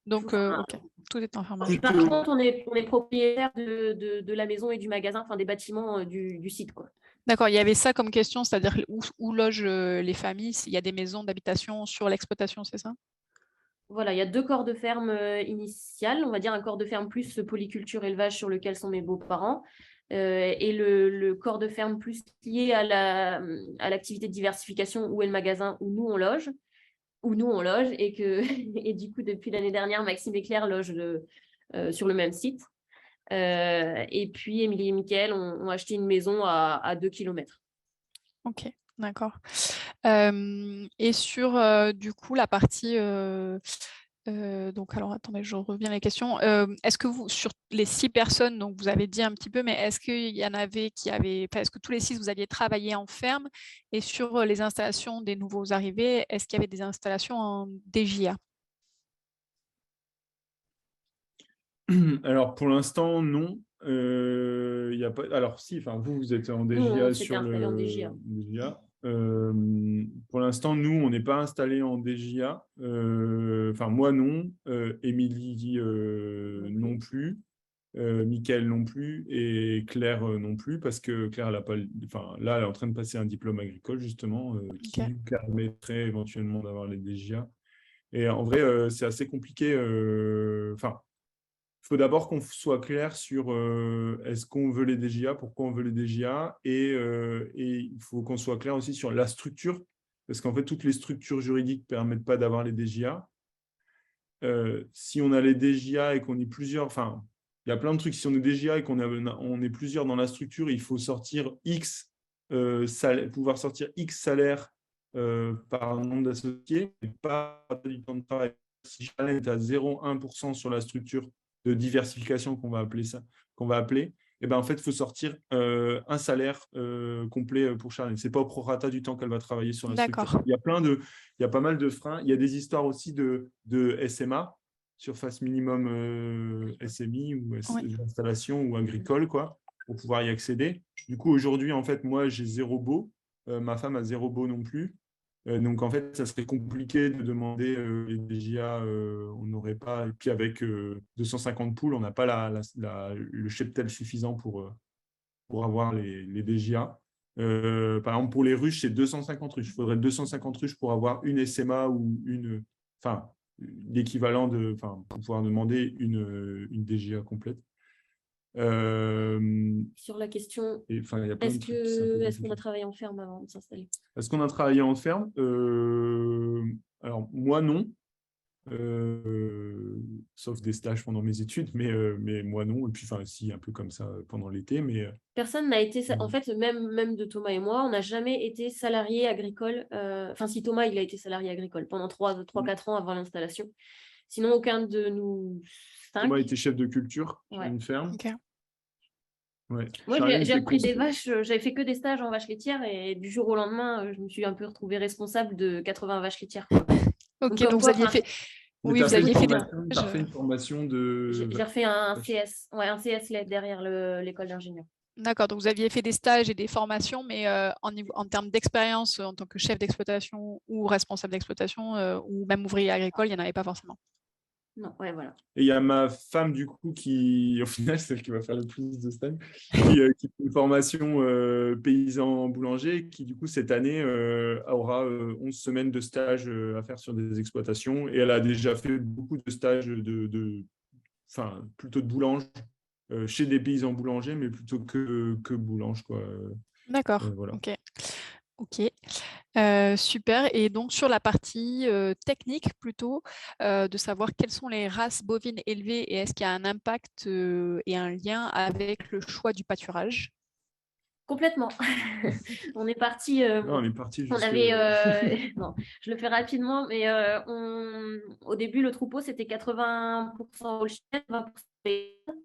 Donc, ok, tout est en fermage. Par contre, on est propriétaire de la maison et du magasin, enfin des bâtiments du site, quoi. D'accord, il y avait ça comme question, c'est-à-dire où logent les familles, s'il y a des maisons d'habitation sur l'exploitation, c'est ça? Voilà, il y a 2 corps de ferme initiales, on va dire un corps de ferme plus polyculture élevage sur lequel sont mes beaux-parents, et le corps de ferme plus lié à l'activité de diversification où est le magasin où nous on loge, et du coup depuis l'année dernière, Maxime et Claire logent sur le même site. Et puis Émilie et Mickaël ont acheté une maison à 2 km. Ok, d'accord. Et sur du coup la partie donc alors attendez, je reviens à la question. Est-ce que vous, sur les 6 personnes, donc vous avez dit un petit peu, mais est-ce qu'il y en avait est-ce que tous les 6 vous aviez travaillé en ferme, et sur les installations des nouveaux arrivés, est-ce qu'il y avait des installations en DJA? Alors, pour l'instant, non. Y a pas... Alors, si, vous êtes en DJA sur le DJA. Pour l'instant, nous, on n'est pas installé en DJA. Moi, non. Émilie non plus. Mickaël non plus. Et Claire non plus, parce que Claire, elle a pas... là, elle est en train de passer un diplôme agricole, justement, qui lui permettrait éventuellement d'avoir les DJA. Et en vrai, c'est assez compliqué. Il faut d'abord qu'on soit clair sur est-ce qu'on veut les DJA, pourquoi on veut les DJA, et il faut qu'on soit clair aussi sur la structure, parce qu'en fait, toutes les structures juridiques ne permettent pas d'avoir les DJA. Si on a les DJA et qu'on est plusieurs, il y a plein de trucs, si on est DJA et on est plusieurs dans la structure, il faut sortir X pouvoir sortir X salaire par nombre d'associés, et pas du temps de travail. Si Charlène est à 0,1% sur la structure de diversification qu'on va appeler, et ben en fait, il faut sortir un salaire complet pour Charlène. Ce n'est pas au prorata du temps qu'elle va travailler sur la structure. Il y a pas mal de freins. Il y a des histoires aussi de SMA, surface minimum SMI ou installation ou agricole, quoi, pour pouvoir y accéder. Du coup, aujourd'hui, en fait, moi, j'ai 0 baux. Ma femme a 0 baux non plus. Donc, en fait, ça serait compliqué de demander les DJA. On n'aurait pas... Et puis, avec 250 poules, on n'a pas le cheptel suffisant pour avoir les DJA. Par exemple, pour les ruches, c'est 250 ruches. Il faudrait 250 ruches pour avoir une SMA ou l'équivalent pour pouvoir demander une DJA complète. Sur la question, est-ce qu'on a travaillé en ferme avant de s'installer? Est-ce qu'on a travaillé en ferme? Alors, moi, non. Sauf des stages pendant mes études, mais moi, non. Et puis, si, un peu comme ça pendant l'été. Mais personne n'a été... En fait, même de Thomas et moi, on n'a jamais été salarié agricole. Si Thomas, il a été salarié agricole pendant 3-4 ans avant l'installation. Sinon, aucun de nous 5. Thomas était chef de culture sur une ferme. Okay. Ouais. Moi, j'ai repris des vaches, j'avais fait que des stages en vaches laitières, et du jour au lendemain, je me suis un peu retrouvée responsable de 80 vaches laitières. Ok, donc vous aviez fait... Oui, vous aviez fait des Tu as fait une formation de... J'ai refait un CS, ouais, un CS LED derrière l'école d'ingénieur. D'accord, donc vous aviez fait des stages et des formations, mais en termes d'expérience en tant que chef d'exploitation ou responsable d'exploitation ou même ouvrier agricole, il n'y en avait pas forcément. Non, ouais, voilà. Et il y a ma femme, du coup, qui, au final, celle qui va faire le plus de stages, qui fait une formation paysan boulanger, qui, du coup, cette année, aura 11 semaines de stage à faire sur des exploitations. Et elle a déjà fait beaucoup de stages plutôt de boulange, chez des paysans boulangers, mais plutôt que boulange, quoi. D'accord, Voilà. Ok, super. Et donc sur la partie technique plutôt, de savoir quelles sont les races bovines élevées et est-ce qu'il y a un impact et un lien avec le choix du pâturage? Complètement. On est parti. Non, on est parti On jusque... avait. Non, je le fais rapidement, mais au début, le troupeau, c'était 80% Holstein, 20% Friesian.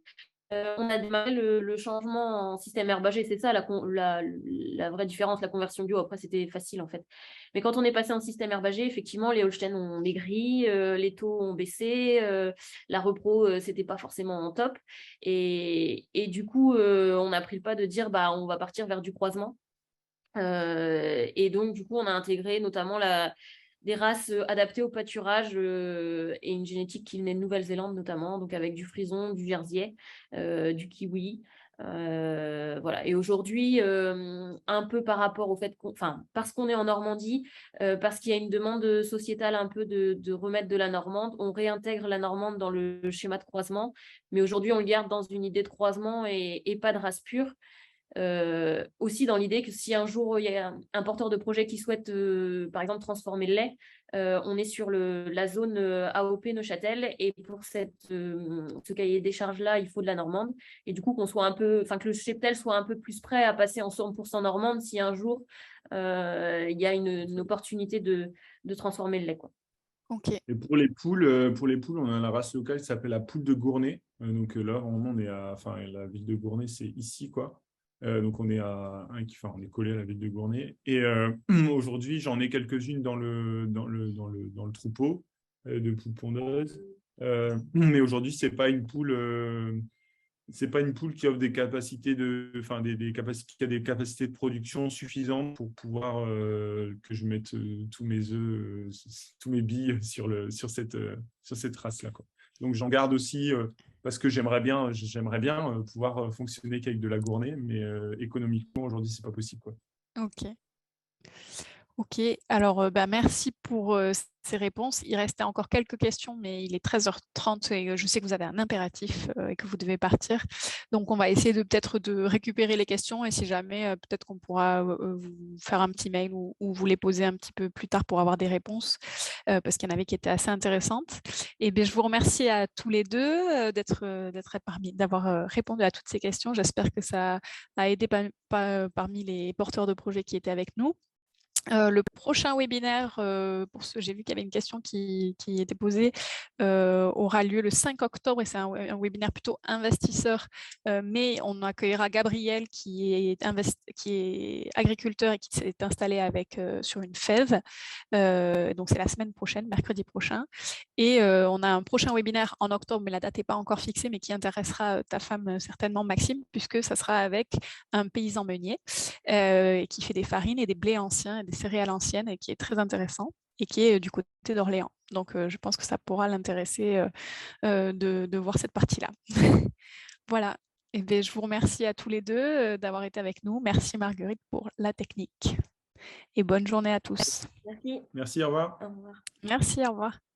On a démarré le changement en système herbagé, c'est ça la vraie différence, la conversion bio. Après, c'était facile en fait. Mais quand on est passé en système herbagé, effectivement, les Holstein ont maigri, les taux ont baissé, la repro, c'était pas forcément en top. Et du coup, on a pris le pas de dire, bah, on va partir vers du croisement. Et donc, du coup, on a intégré notamment des races adaptées au pâturage et une génétique qui venait de Nouvelle-Zélande notamment, donc avec du frison, du jersey, du kiwi. Voilà. Et aujourd'hui, un peu par rapport au fait parce qu'on est en Normandie, parce qu'il y a une demande sociétale un peu de remettre de la normande, on réintègre la normande dans le schéma de croisement, mais aujourd'hui, on le garde dans une idée de croisement et pas de race pure. Aussi dans l'idée que si un jour il y a un porteur de projet qui souhaite par exemple transformer le lait, on est sur la zone AOP Neuchâtel et pour ce cahier des charges là il faut de la normande et du coup que le cheptel soit un peu plus prêt à passer en 100% normande si un jour il y a une opportunité de transformer le lait, quoi. Ok. Et pour les poules, on a la race locale qui s'appelle la poule de Gournay. Donc là, vraiment, on est la ville de Gournay, c'est ici, quoi. Donc on est on est collé à la ville de Gournay. Et aujourd'hui, j'en ai quelques-unes dans le troupeau de poules pondeuses. Mais aujourd'hui, c'est pas une poule qui offre des capacités qui a des capacités de production suffisantes pour pouvoir que je mette tous mes œufs, tous mes billes sur cette race-là, quoi. Donc j'en garde aussi parce que j'aimerais bien pouvoir fonctionner qu'avec de la Gournay, mais économiquement aujourd'hui c'est pas possible, quoi. Ok, alors merci pour ces réponses. Il restait encore quelques questions, mais il est 13h30 et je sais que vous avez un impératif et que vous devez partir. Donc, on va essayer peut-être de récupérer les questions et si jamais, peut-être qu'on pourra vous faire un petit mail ou vous les poser un petit peu plus tard pour avoir des réponses parce qu'il y en avait qui étaient assez intéressantes. Et bien, je vous remercie à tous les deux d'avoir répondu à toutes ces questions. J'espère que ça a aidé parmi les porteurs de projets qui étaient avec nous. Le prochain webinaire, j'ai vu qu'il y avait une question qui était posée, aura lieu le 5 octobre et c'est un webinaire plutôt investisseur, mais on accueillera Gabriel qui est agriculteur et qui s'est installé sur une fève. Donc c'est la semaine prochaine, mercredi prochain. Et on a un prochain webinaire en octobre, mais la date n'est pas encore fixée, mais qui intéressera ta femme certainement, Maxime, puisque ça sera avec un paysan meunier qui fait des farines et des blés anciens et des céréales anciennes et qui est très intéressant et qui est du côté d'Orléans. Donc, je pense que ça pourra l'intéresser de voir cette partie-là. Voilà. Et bien, je vous remercie à tous les deux d'avoir été avec nous. Merci Marguerite pour la technique. Et bonne journée à tous. Merci. Merci, au revoir. Au revoir. Merci, au revoir.